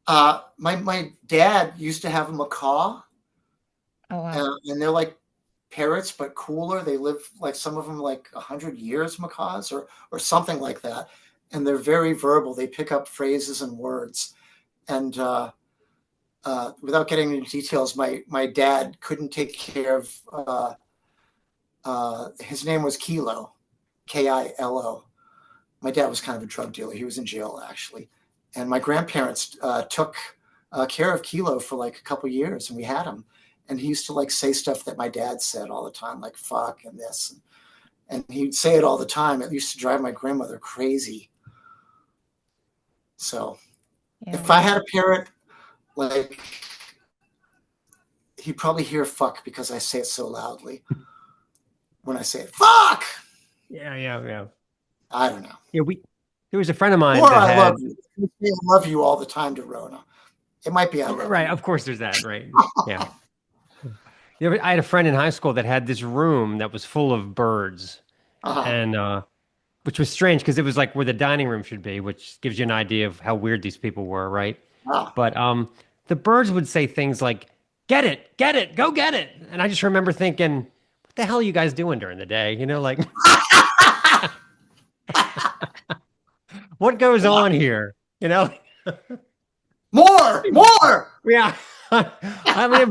Speaker 7: My dad used to have a macaw,
Speaker 2: Oh wow.
Speaker 7: and they're like parrots but cooler. They live like some of them like 100 years, macaws or something like that, and they're very verbal. They pick up phrases and words. And without getting into details, my dad couldn't take care of. His name was Kilo, Kilo. My dad was kind of a drug dealer. He was in jail actually, and my grandparents took care of Kilo for like a couple years, and we had him. And he used to like say stuff that my dad said all the time, like "fuck" and this, and he'd say it all the time. It used to drive my grandmother crazy. So
Speaker 2: Yeah.
Speaker 7: if I had a parrot, like he'd probably hear "fuck" because I say it so loudly. When I say it, "fuck,"
Speaker 1: Yeah.
Speaker 7: I don't know.
Speaker 1: Yeah, there was a friend of mine
Speaker 7: Or
Speaker 1: that
Speaker 7: I
Speaker 1: had,
Speaker 7: love you. I love you all the time to Rona. It might be I love
Speaker 1: right,
Speaker 7: you.
Speaker 1: of course there's that, right? Yeah. I had a friend in high school that had this room that was full of birds,
Speaker 7: Uh-huh.
Speaker 1: and which was strange because it was like where the dining room should be, which gives you an idea of how weird these people were, right?
Speaker 7: Ah.
Speaker 1: But the birds would say things like, get it, go get it. And I just remember thinking, what the hell are you guys doing during the day? You know, like what goes on here? You know?
Speaker 7: More.
Speaker 1: Yeah. I mean,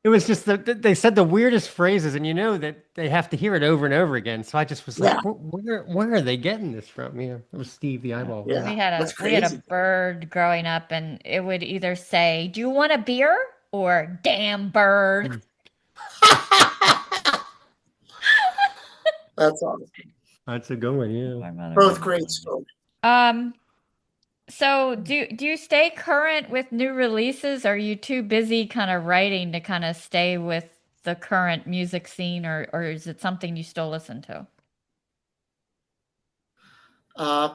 Speaker 1: it was just they said the weirdest phrases, and you know that they have to hear it over and over again. So I just was like,
Speaker 7: Yeah.
Speaker 1: where are they getting this from? Yeah, it was Steve the eyeball.
Speaker 7: Yeah. That's
Speaker 2: We had a
Speaker 7: crazy.
Speaker 2: bird growing up, and it would either say, "Do you want a beer?" or "Damn bird."
Speaker 7: That's awesome.
Speaker 1: That's a good one. Yeah.
Speaker 2: My mother
Speaker 7: Both
Speaker 2: was-
Speaker 7: great stories.
Speaker 2: So do you stay current with new releases? Or are you too busy kind of writing to kind of stay with the current music scene, or is it something you still listen to?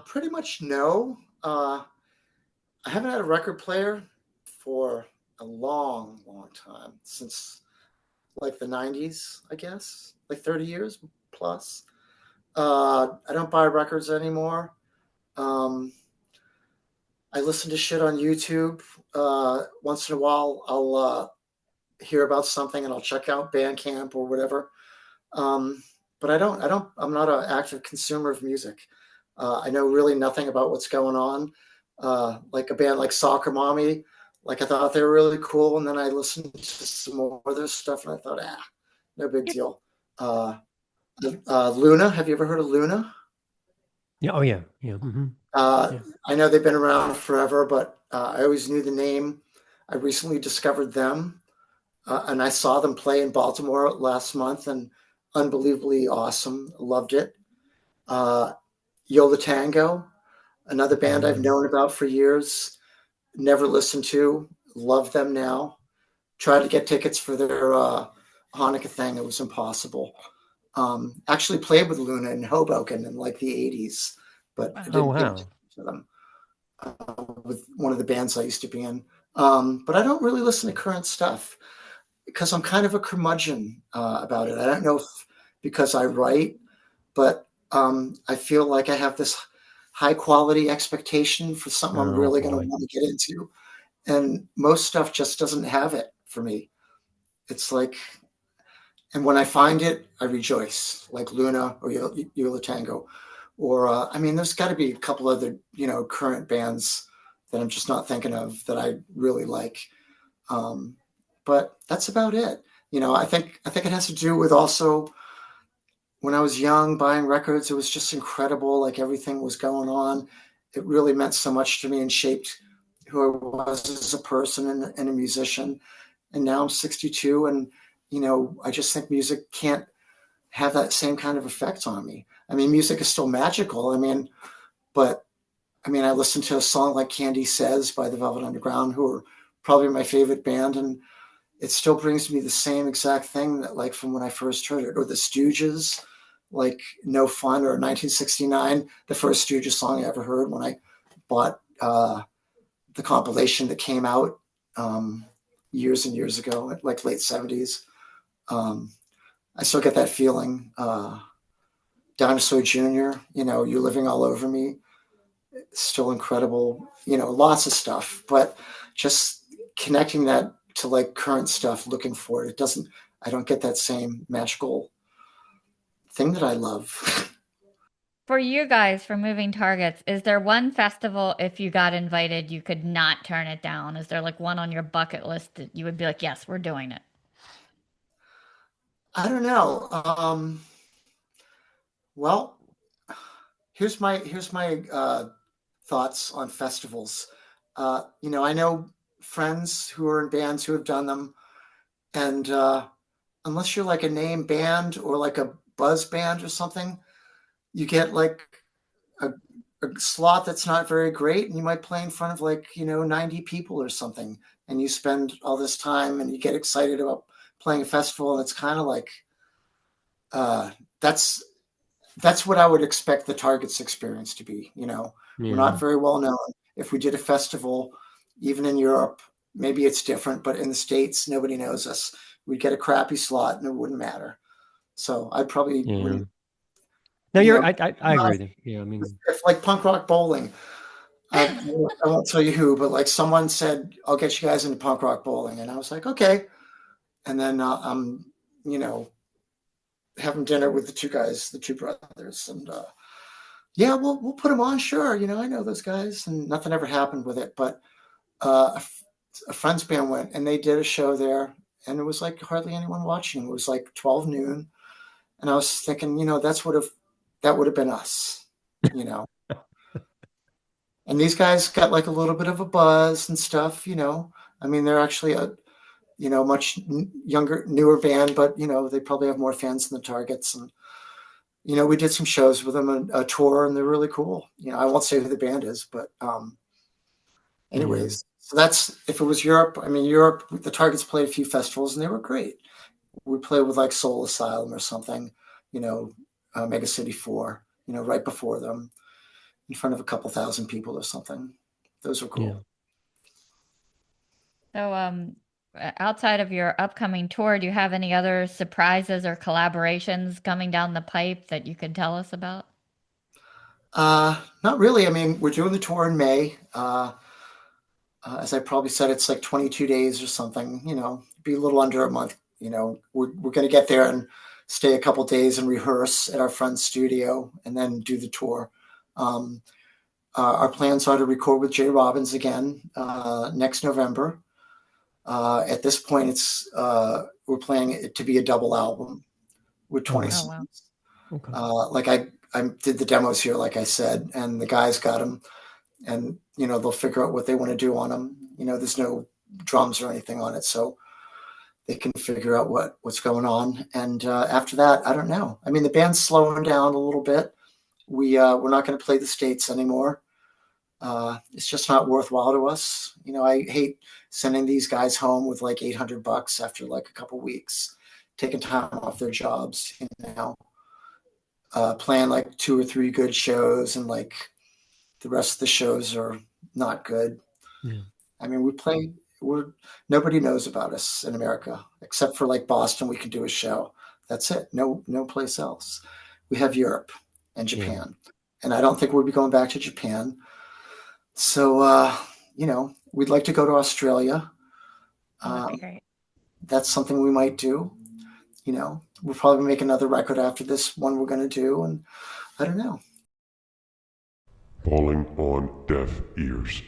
Speaker 7: Pretty much no. I haven't had a record player for a long time, since like the 90s, I guess, like 30 years plus. I don't buy records anymore. I listen to shit on YouTube. Once in a while, I'll hear about something and I'll check out Bandcamp or whatever. But I'm not an active consumer of music. I know really nothing about what's going on. Like a band like Soccer Mommy, like I thought they were really cool. And then I listened to some more of their stuff and I thought, no big deal. Luna, have you ever heard of Luna?
Speaker 1: Yeah. Oh yeah. Yeah. Mhm.
Speaker 7: I know they've been around forever, but I always knew the name. I recently discovered them, and I saw them play in Baltimore last month, and unbelievably awesome. Loved it. Yola Tango, another band I've known about for years, never listened to. Love them now. Tried to get tickets for their Hanukkah thing. It was impossible. Actually played with Luna in Hoboken in like the 80s, but I
Speaker 1: Oh
Speaker 7: didn't get
Speaker 1: wow.
Speaker 7: to them with one of the bands I used to be in. But I don't really listen to current stuff because I'm kind of a curmudgeon about it. I don't know if because I write, but I feel like I have this high quality expectation for something I'm
Speaker 1: Oh
Speaker 7: really going to
Speaker 1: boy.
Speaker 7: want to get into. And most stuff just doesn't have it for me. It's like, and when I find it, I rejoice, like Luna or Yola Tango. Or, I mean, there's got to be a couple other, current bands that I'm just not thinking of that I really like. But that's about it. I think it has to do with also when I was young buying records, it was just incredible. Like everything was going on. It really meant so much to me and shaped who I was as a person and a musician. And now I'm 62 and, I just think music can't have that same kind of effect on me. I mean, music is still magical. I mean, I listened to a song like Candy Says by the Velvet Underground, who are probably my favorite band. And it still brings me the same exact thing that like from when I first heard it, or the Stooges, like No Fun, or 1969, the first Stooges song I ever heard when I bought the compilation that came out years and years ago, like late 70s. I still get that feeling. Dinosaur Jr., You're Living All Over Me, still incredible, lots of stuff. But just connecting that to like current stuff, looking for it. It doesn't, I don't get that same magical thing that I love.
Speaker 2: For you guys, for moving targets, is there one festival, if you got invited, you could not turn it down? Is there like one on your bucket list that you would be like, yes, we're doing it?
Speaker 7: I don't know. Well, here's my thoughts on festivals. I know friends who are in bands who have done them, and unless you're like a name band or like a buzz band or something, you get like a, a slot that's not very great, and you might play in front of like 90 people or something, and you spend all this time and you get excited about playing a festival, and it's kind of like uh, that's what I would expect the Targets experience to be. We're not very well known. If we did a festival, even in Europe, maybe it's different, but in the States, nobody knows us. We'd get a crappy slot and it wouldn't matter. So I probably wouldn't.
Speaker 1: No,
Speaker 7: you know,
Speaker 1: I agree with you. Yeah, I mean,
Speaker 7: if like punk rock bowling, I won't tell you who, but like someone said, I'll get you guys into punk rock bowling. And I was like, okay. And then I'm, having dinner with the two guys, the two brothers. And yeah, we'll put them on. Sure. I know those guys, and nothing ever happened with it. But a friend's band went and they did a show there, and it was like hardly anyone watching. It was like 12 noon. And I was thinking, that would have been us, and these guys got like a little bit of a buzz and stuff. I mean, they're actually a, much younger, newer band, but, they probably have more fans than the Targets. And, we did some shows with them, a tour, and they're really cool. I won't say who the band is, but anyways, so that's, if it was Europe, I mean, Europe, the Targets played a few festivals and they were great. We played with like Soul Asylum or something, Mega City 4, right before them in front of a couple thousand people or something. Those were cool.
Speaker 2: So, outside of your upcoming tour, do you have any other surprises or collaborations coming down the pipe that you could tell us about?
Speaker 7: Not really. I mean, we're doing the tour in May. As I probably said, it's like 22 days or something, be a little under a month. We're going to get there and stay a couple days and rehearse at our friend's studio and then do the tour. Our plans are to record with Jay Robbins again next November. At this point, it's we're planning it to be a double album with 20 songs.
Speaker 1: Okay.
Speaker 7: Like I did the demos here, like I said, and the guys got them, and they'll figure out what they want to do on them. There's no drums or anything on it, so they can figure out what's going on. And after that, I don't know. I mean, the band's slowing down a little bit. We're not going to play the States anymore. It's just not worthwhile to us. I hate sending these guys home with like $800 after like a couple weeks, taking time off their jobs, playing like 2 or 3 good shows, and like the rest of the shows are not good.
Speaker 1: Yeah.
Speaker 7: I mean, nobody knows about us in America except for like Boston. We can do a show. That's it. No place else. We have Europe and Japan, and I don't think we'll be going back to Japan. So, we'd like to go to Australia.
Speaker 2: That'd be great.
Speaker 7: That's something we might do. We'll probably make another record after this one we're going to do. And I don't know.
Speaker 8: Falling on deaf ears.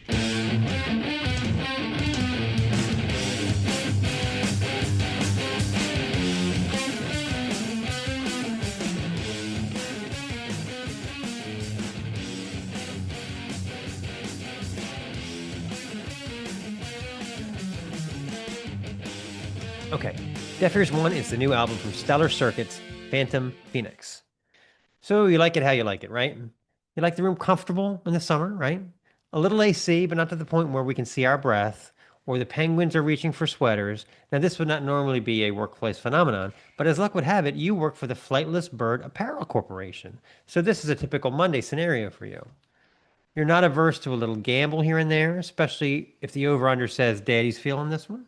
Speaker 1: Okay, Deaf Ears 1 is the new album from Stellar Circuit's Phantom Phoenix. So you like it how you like it, right? You like the room comfortable in the summer, right? A little AC, but not to the point where we can see our breath, or the penguins are reaching for sweaters. Now, this would not normally be a workplace phenomenon, but as luck would have it, you work for the Flightless Bird Apparel Corporation. So this is a typical Monday scenario for you. You're not averse to a little gamble here and there, especially if the over-under says Daddy's feeling this one.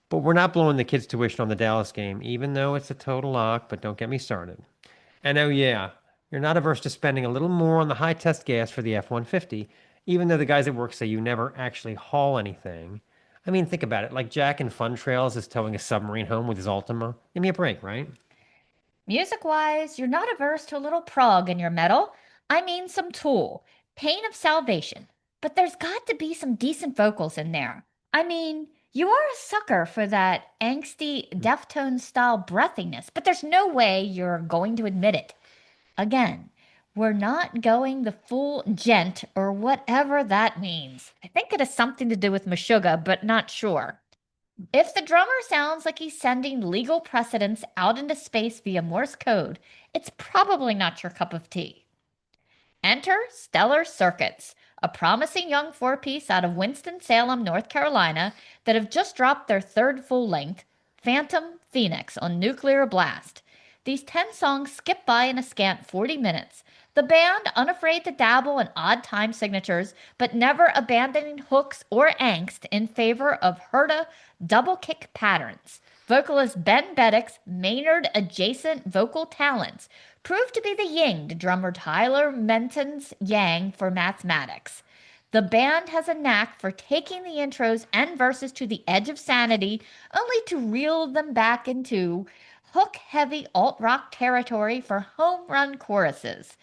Speaker 1: But we're not blowing the kids' tuition on the Dallas game, even though it's a total lock, but don't get me started. And oh yeah, you're not averse to spending a little more on the high test gas for the F-150, even though the guys at work say you never actually haul anything. I mean, think about it. Like Jack in Fun Trails is towing a submarine home with his Ultima. Give me a break, right?
Speaker 2: Music-wise, you're not averse to a little prog in your metal. I mean some Tool, Pain of Salvation. But there's got to be some decent vocals in there. I mean, you are a sucker for that angsty, Deftones-style breathiness, but there's no way you're going to admit it. Again, we're not going the full gent or whatever that means. I think it has something to do with Meshuggah, but not sure. If the drummer sounds like he's sending legal precedents out into space via Morse code, it's probably not your cup of tea. Enter Stellar Circuits, a promising young four-piece out of Winston-Salem, North Carolina, that have just dropped their third full-length, Phantom Phoenix, on Nuclear Blast. These 10 songs skip by in a scant 40 minutes. The band, unafraid to dabble in odd time signatures, but never abandoning hooks or angst in favor of Herta double kick patterns. Vocalist Ben Beddick's Maynard adjacent vocal talents proved to be the yin to drummer Tyler Menton's yang for mathematics. The band has a knack for taking the intros and verses to the edge of sanity, only to reel them back into hook-heavy alt-rock territory for home-run choruses.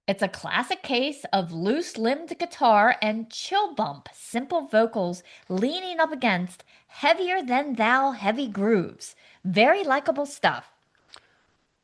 Speaker 2: It's a classic case of loose-limbed guitar and chill bump simple vocals leaning up against heavier-than-thou heavy grooves. Very likable stuff.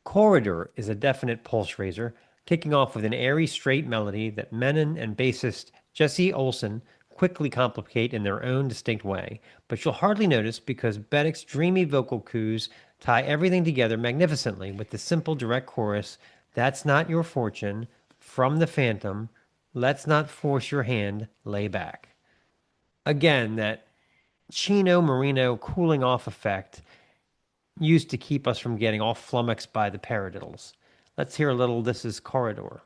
Speaker 1: Corridor is a definite pulse raiser, kicking off with an airy, straight melody that Menon and bassist Jesse Olsen quickly complicate in their own distinct way, but you'll hardly notice because Beddick's dreamy vocal coups tie everything together magnificently with the simple direct chorus, "That's not your fortune," from the Phantom, "Let's not force your hand, lay back." Again, that Chino Marino cooling off effect used to keep us from getting all flummoxed by the paradiddles. Let's hear a little This Is Corridor.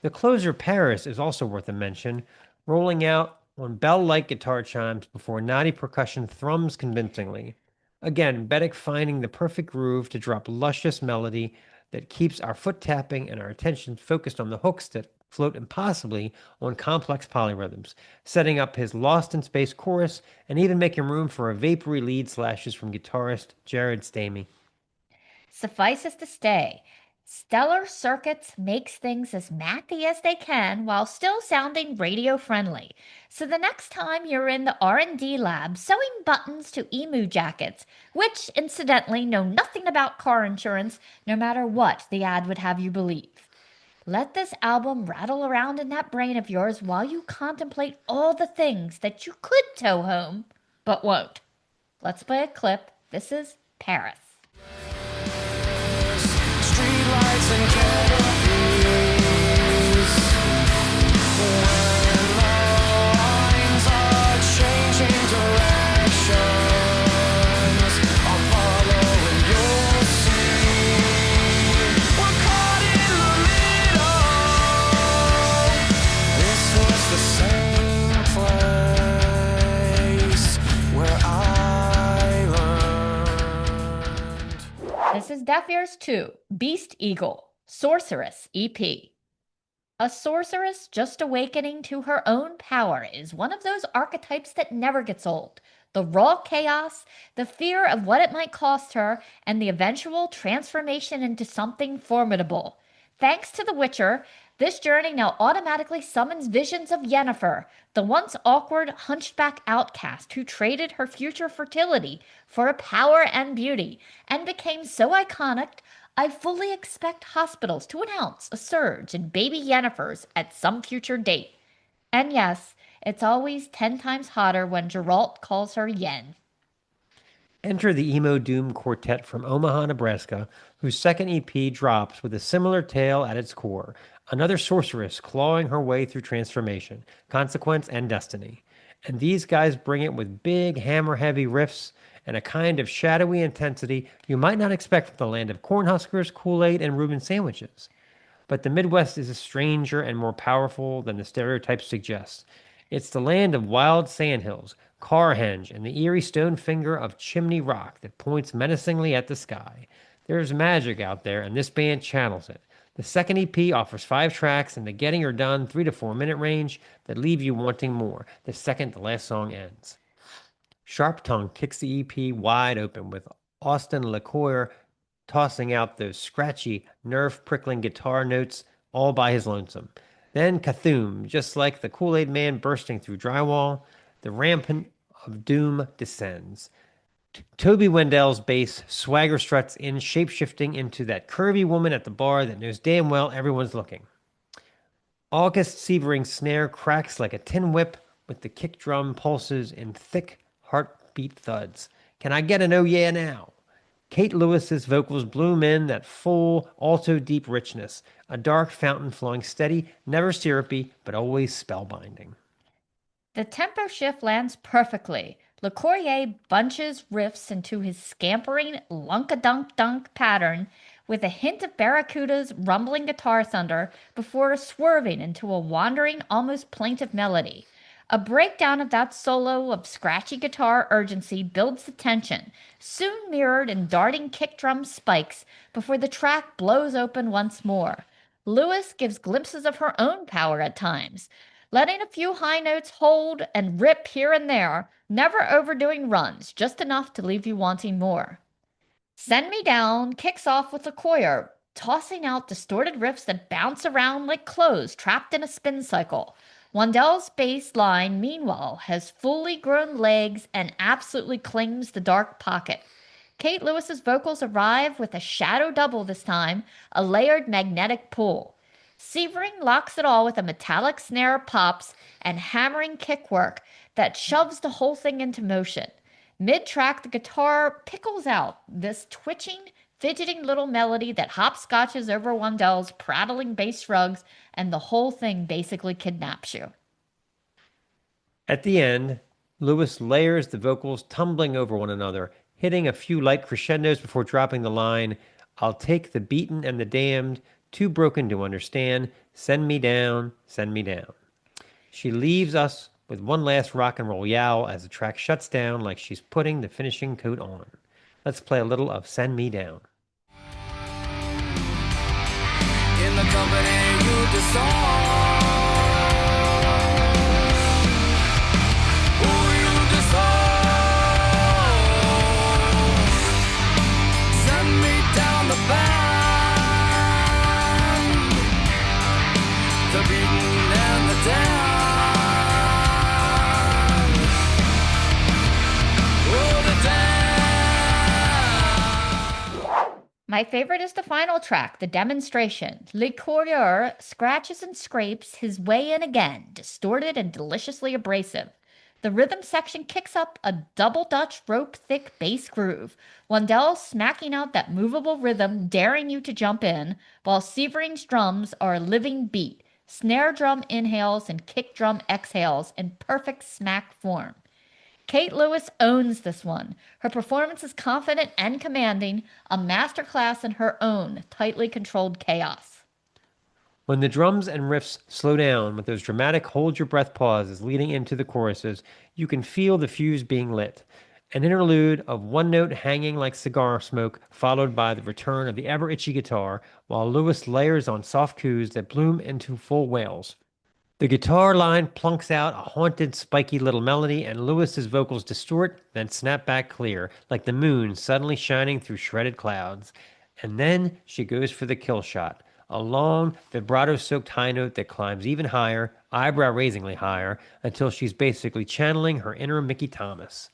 Speaker 1: The closer Paris is also worth a mention, rolling out on bell-like guitar chimes before knotty percussion thrums convincingly. Again, Beddick finding the perfect groove to drop luscious melody that keeps our foot tapping and our attention focused on the hooks that float impossibly on complex polyrhythms, setting up his Lost in Space chorus and even making room for a vapory lead slashes from guitarist Jared Stamey.
Speaker 2: Suffices to say, Stellar Circuits makes things as mathy as they can while still sounding radio-friendly. So the next time you're in the R&D lab sewing buttons to emu jackets, which incidentally know nothing about car insurance no matter what the ad would have you believe, let this album rattle around in that brain of yours while you contemplate all the things that you could tow home, but won't. Let's play a clip. This is Paris.
Speaker 4: Streetlights and canopies. When the lines are changing directions, I'll follow and you'll see. We're caught in the middle. This was the same place where I learned.
Speaker 2: This is Deaf Ears 2, Beast Eagle, Sorceress EP. A sorceress just awakening to her own power is one of those archetypes that never gets old. The raw chaos, the fear of what it might cost her, and the eventual transformation into something formidable. Thanks to The Witcher, this journey now automatically summons visions of Yennefer, the once awkward hunchback outcast who traded her future fertility for power and beauty, and became so iconic, I fully expect hospitals to announce a surge in baby Yennefers at some future date. And yes, it's always 10 times hotter when Geralt calls her Yen.
Speaker 1: Enter the Emo Doom Quartet from Omaha, Nebraska, whose second EP drops with a similar tale at its core. Another sorceress clawing her way through transformation, consequence, and destiny. And these guys bring it with big, hammer-heavy riffs and a kind of shadowy intensity you might not expect from the land of Cornhuskers, Kool-Aid, and Reuben sandwiches. But the Midwest is stranger and more powerful than the stereotypes suggest. It's the land of wild sandhills, Carhenge, and the eerie stone finger of Chimney Rock that points menacingly at the sky. There's magic out there, and this band channels it. The second EP offers 5 tracks in the getting her done 3 to 4 minute range that leave you wanting more the second the last song ends. Sharp Tongue kicks the EP wide open with Austin LaCour tossing out those scratchy, nerve-prickling guitar notes all by his lonesome. Then Cthulhu, just like the Kool-Aid Man bursting through drywall, the rampant of doom descends. Toby Wendell's bass swagger struts in, shape-shifting into that curvy woman at the bar that knows damn well everyone's looking. August Severing's snare cracks like a tin whip with the kick drum pulses in thick, heartbeat thuds. Can I get an oh yeah now? Kate Lewis's vocals bloom in that full, alto deep richness, a dark fountain flowing steady, never syrupy, but always spellbinding.
Speaker 2: The tempo shift lands perfectly. LeCourrier bunches riffs into his scampering lunk-a-dunk-dunk pattern with a hint of Barracuda's rumbling guitar thunder before swerving into a wandering, almost plaintive melody. A breakdown of that solo of scratchy guitar urgency builds the tension, soon mirrored in darting kick drum spikes before the track blows open once more. Lewis gives glimpses of her own power at times, letting a few high notes hold and rip here and there, never overdoing runs, just enough to leave you wanting more. Send Me Down kicks off with LeCour, tossing out distorted riffs that bounce around like clothes trapped in a spin cycle. Wendell's bass line, meanwhile, has fully grown legs and absolutely claims the dark pocket. Kate Lewis's vocals arrive with a shadow double this time, a layered magnetic pull. Severing locks it all with a metallic snare pops and hammering kick work that shoves the whole thing into motion. Mid-track, the guitar pickles out this twitching, fidgeting little melody that hopscotches over Wendell's prattling bass rugs, and the whole thing basically kidnaps you.
Speaker 1: At the end, Lewis layers the vocals tumbling over one another, hitting a few light crescendos before dropping the line, I'll take the beaten and the damned, too broken to understand, send me down, send me down. She leaves us with one last rock and roll yowl as the track shuts down like she's putting the finishing coat on. Let's play a little of Send Me Down.
Speaker 6: In the company you disown. Who you disown. Send me down the band. The beaten and the damned. Oh, the damned.
Speaker 2: My favorite is the final track, The Demonstration. LeCourrier scratches and scrapes his way in again, distorted and deliciously abrasive. The rhythm section kicks up a double Dutch rope-thick bass groove, Wendell smacking out that movable rhythm, daring you to jump in, while Severing's drums are a living beat, snare drum inhales and kick drum exhales in perfect smack form. Kate Lewis owns this one. Her performance is confident and commanding, a masterclass in her own tightly controlled chaos.
Speaker 1: When the drums and riffs slow down with those dramatic hold-your-breath pauses leading into the choruses, you can feel the fuse being lit. An interlude of one note hanging like cigar smoke, followed by the return of the ever-itchy guitar, while Lewis layers on soft coos that bloom into full wails. The guitar line plunks out a haunted, spiky little melody, and Lewis's vocals distort, then snap back clear, like the moon suddenly shining through shredded clouds. And then she goes for the kill shot, a long, vibrato-soaked high note that climbs even higher, eyebrow-raisingly higher, until she's basically channeling her inner Mickey Thomas.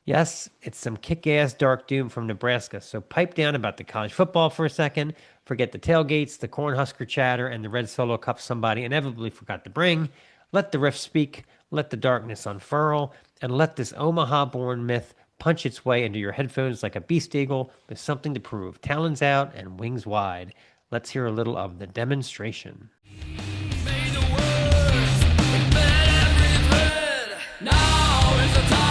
Speaker 1: Yes, it's some kick-ass dark doom from Nebraska, so pipe down about the college football for a second, forget the tailgates, the Cornhusker chatter, and the red solo cup somebody inevitably forgot to bring. Let the riff speak, let the darkness unfurl, and let this Omaha-born myth punch its way into your headphones like a beast eagle with something to prove. Talons out and wings wide. Let's hear a little of the demonstration.
Speaker 6: Made the words, but every thread. Now is the time.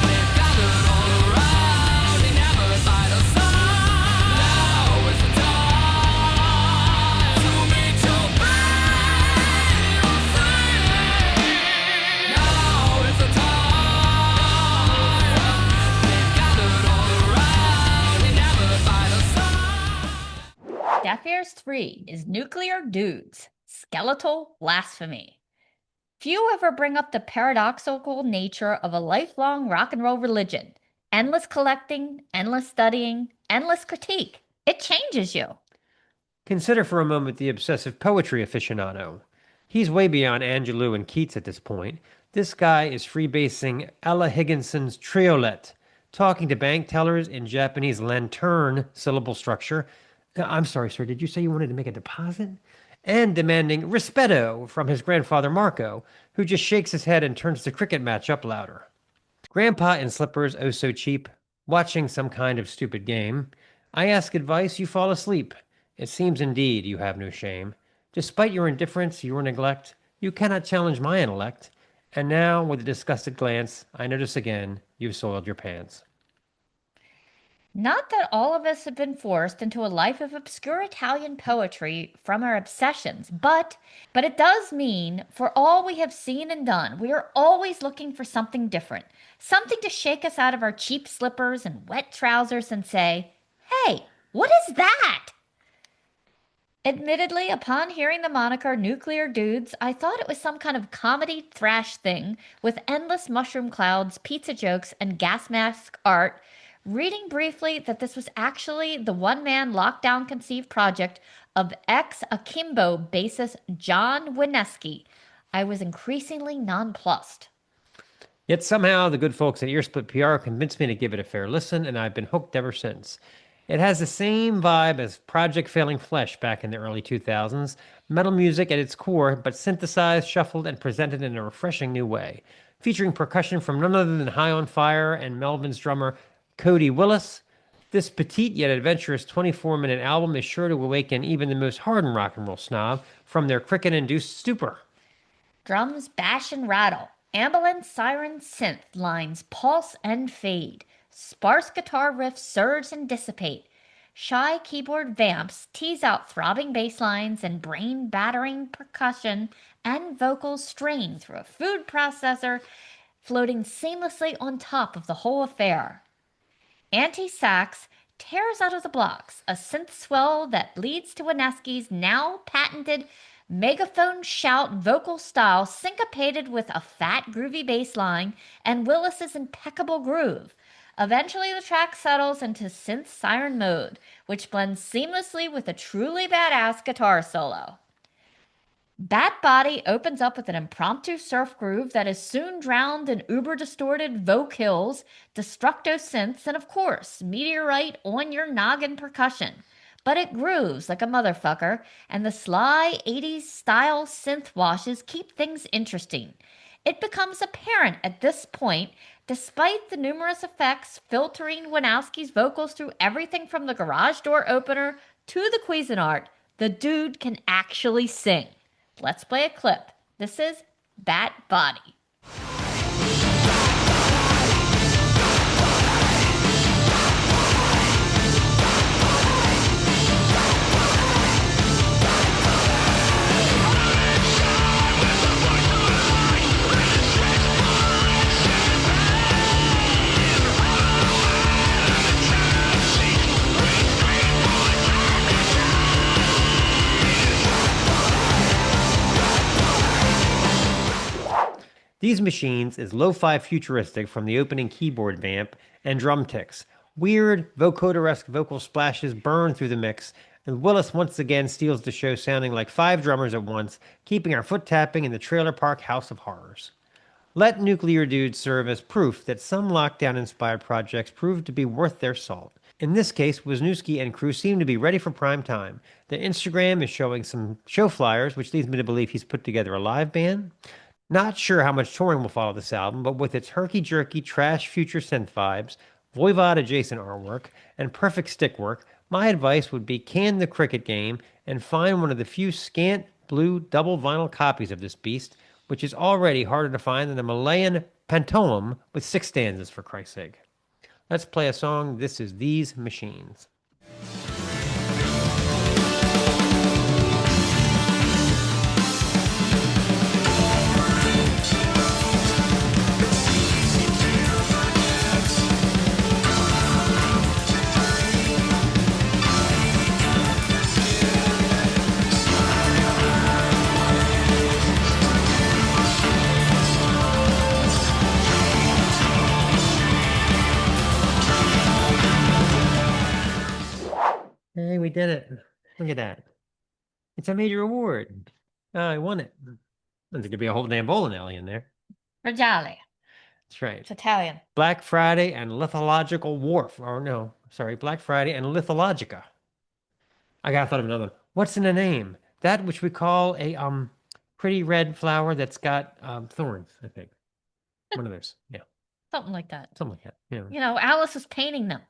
Speaker 6: They've gathered all around, enamored by the sun. Now is the time to meet your fate or free. Now is the time. They've gathered all around, enamored by the sun.
Speaker 2: Deaf Ears 3 is Nuclear Dudes, Skeletal Blasphemy. Few ever bring up the paradoxical nature of a lifelong rock and roll religion. Endless collecting, endless studying, endless critique. It changes you.
Speaker 1: Consider for a moment the obsessive poetry aficionado. He's way beyond Angelou and Keats at this point. This guy is freebasing Ella Higginson's triolet, talking to bank tellers in Japanese lantern syllable structure. I'm sorry, sir, did you say you wanted to make a deposit? And demanding rispetto from his grandfather Marco, who just shakes his head and turns the cricket match up louder. Grandpa in slippers, oh so cheap, watching some kind of stupid game. I ask advice, you fall asleep. It seems indeed you have no shame. Despite your indifference, your neglect, you cannot challenge my intellect. And now, with a disgusted glance, I notice again you've soiled your pants.
Speaker 2: Not that all of us have been forced into a life of obscure Italian poetry from our obsessions, but it does mean for all we have seen and done, we are always looking for something different, something to shake us out of our cheap slippers and wet trousers and say, hey, what is that? Admittedly, upon hearing the moniker Nuclear Dudes, I thought it was some kind of comedy thrash thing with endless mushroom clouds, pizza jokes, and gas mask art. Reading briefly that this was actually the one-man lockdown conceived project of ex-Akimbo bassist John Wineski, I was increasingly nonplussed.
Speaker 1: Yet somehow the good folks at Earsplit PR convinced me to give it a fair listen, and I've been hooked ever since. It has the same vibe as Project Failing Flesh back in the early 2000s, metal music at its core, but synthesized, shuffled, and presented in a refreshing new way. Featuring percussion from none other than High on Fire and Melvin's drummer Cody Willis, this petite yet adventurous 24-minute album is sure to awaken even the most hardened rock and roll snob from their cricket-induced stupor.
Speaker 2: Drums bash and rattle, ambulance siren synth lines pulse and fade, sparse guitar riffs surge and dissipate, shy keyboard vamps tease out throbbing bass lines, and brain-battering percussion and vocals strain through a food processor, floating seamlessly on top of the whole affair. Anti-sax tears out of the blocks, a synth swell that leads to Wineski's now patented megaphone shout vocal style syncopated with a fat groovy bass line and Willis's impeccable groove. Eventually the track settles into synth siren mode, which blends seamlessly with a truly badass guitar solo. Bat Body opens up with an impromptu surf groove that is soon drowned in uber-distorted vocals, destructo synths, and of course, meteorite on-your-noggin percussion. But it grooves like a motherfucker, and the sly 80s style synth washes keep things interesting. It becomes apparent at this point, despite the numerous effects filtering Wineski's vocals through everything from the garage door opener to the Cuisinart, the dude can actually sing. Let's play a clip. This is Bat Body.
Speaker 1: These machines is lo-fi futuristic from the opening keyboard vamp and drum ticks. Weird, vocoder-esque vocal splashes burn through the mix, and Willis once again steals the show sounding like 5 drummers at once, keeping our foot tapping in the trailer park house of horrors. Let Nuclear Dudes serve as proof that some lockdown-inspired projects proved to be worth their salt. In this case, Wisniewski and crew seem to be ready for prime time. The Instagram is showing some show flyers, which leads me to believe he's put together a live band. Not sure how much touring will follow this album, but with its herky-jerky, trash future synth vibes, Voivod-adjacent artwork, and perfect stick work, my advice would be can the cricket game and find one of the few scant blue double vinyl copies of this beast, which is already harder to find than a Malayan pantomime with 6 stanzas, for Christ's sake. Let's play a song. This is These Machines. Hey, we did it. Look at that. It's a major award. I won it. There's going to be a whole damn bowling alley in there.
Speaker 2: Rajali.
Speaker 1: That's right.
Speaker 2: It's Italian.
Speaker 1: Black Friday and Lethological Wharf. Or no, sorry, Black Friday and Lethologica. I got thought of another one. What's in a name? That which we call a pretty red flower that's got thorns, I think. One of those. Yeah.
Speaker 2: Something like that.
Speaker 1: Something like that. Yeah.
Speaker 2: You know, Alice was painting them.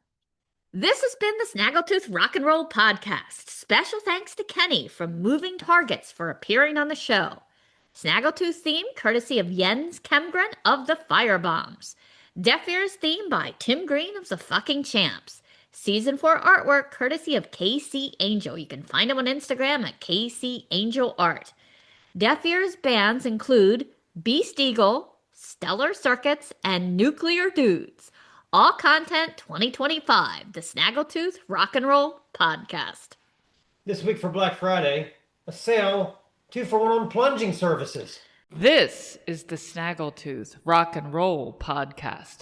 Speaker 2: This has been the Snaggletooth Rock and Roll Podcast. Special thanks to Kenny from Moving Targets for appearing on the show. Snaggletooth theme courtesy of Jens Kemgren of the Firebombs. Deaf Ears theme by Tim Green of the Fucking Champs. Season 4 artwork courtesy of KC Angel. You can find him on Instagram at KC Angel Art. Deaf Ears bands include Beast Eagle, Stellar Circuits, and Nuclear Dudes. All content 2025, the Snaggletooth Rock and Roll Podcast.
Speaker 1: This week for Black Friday, a sale 2-for-1 on plunging services.
Speaker 3: This is the Snaggletooth Rock and Roll Podcast.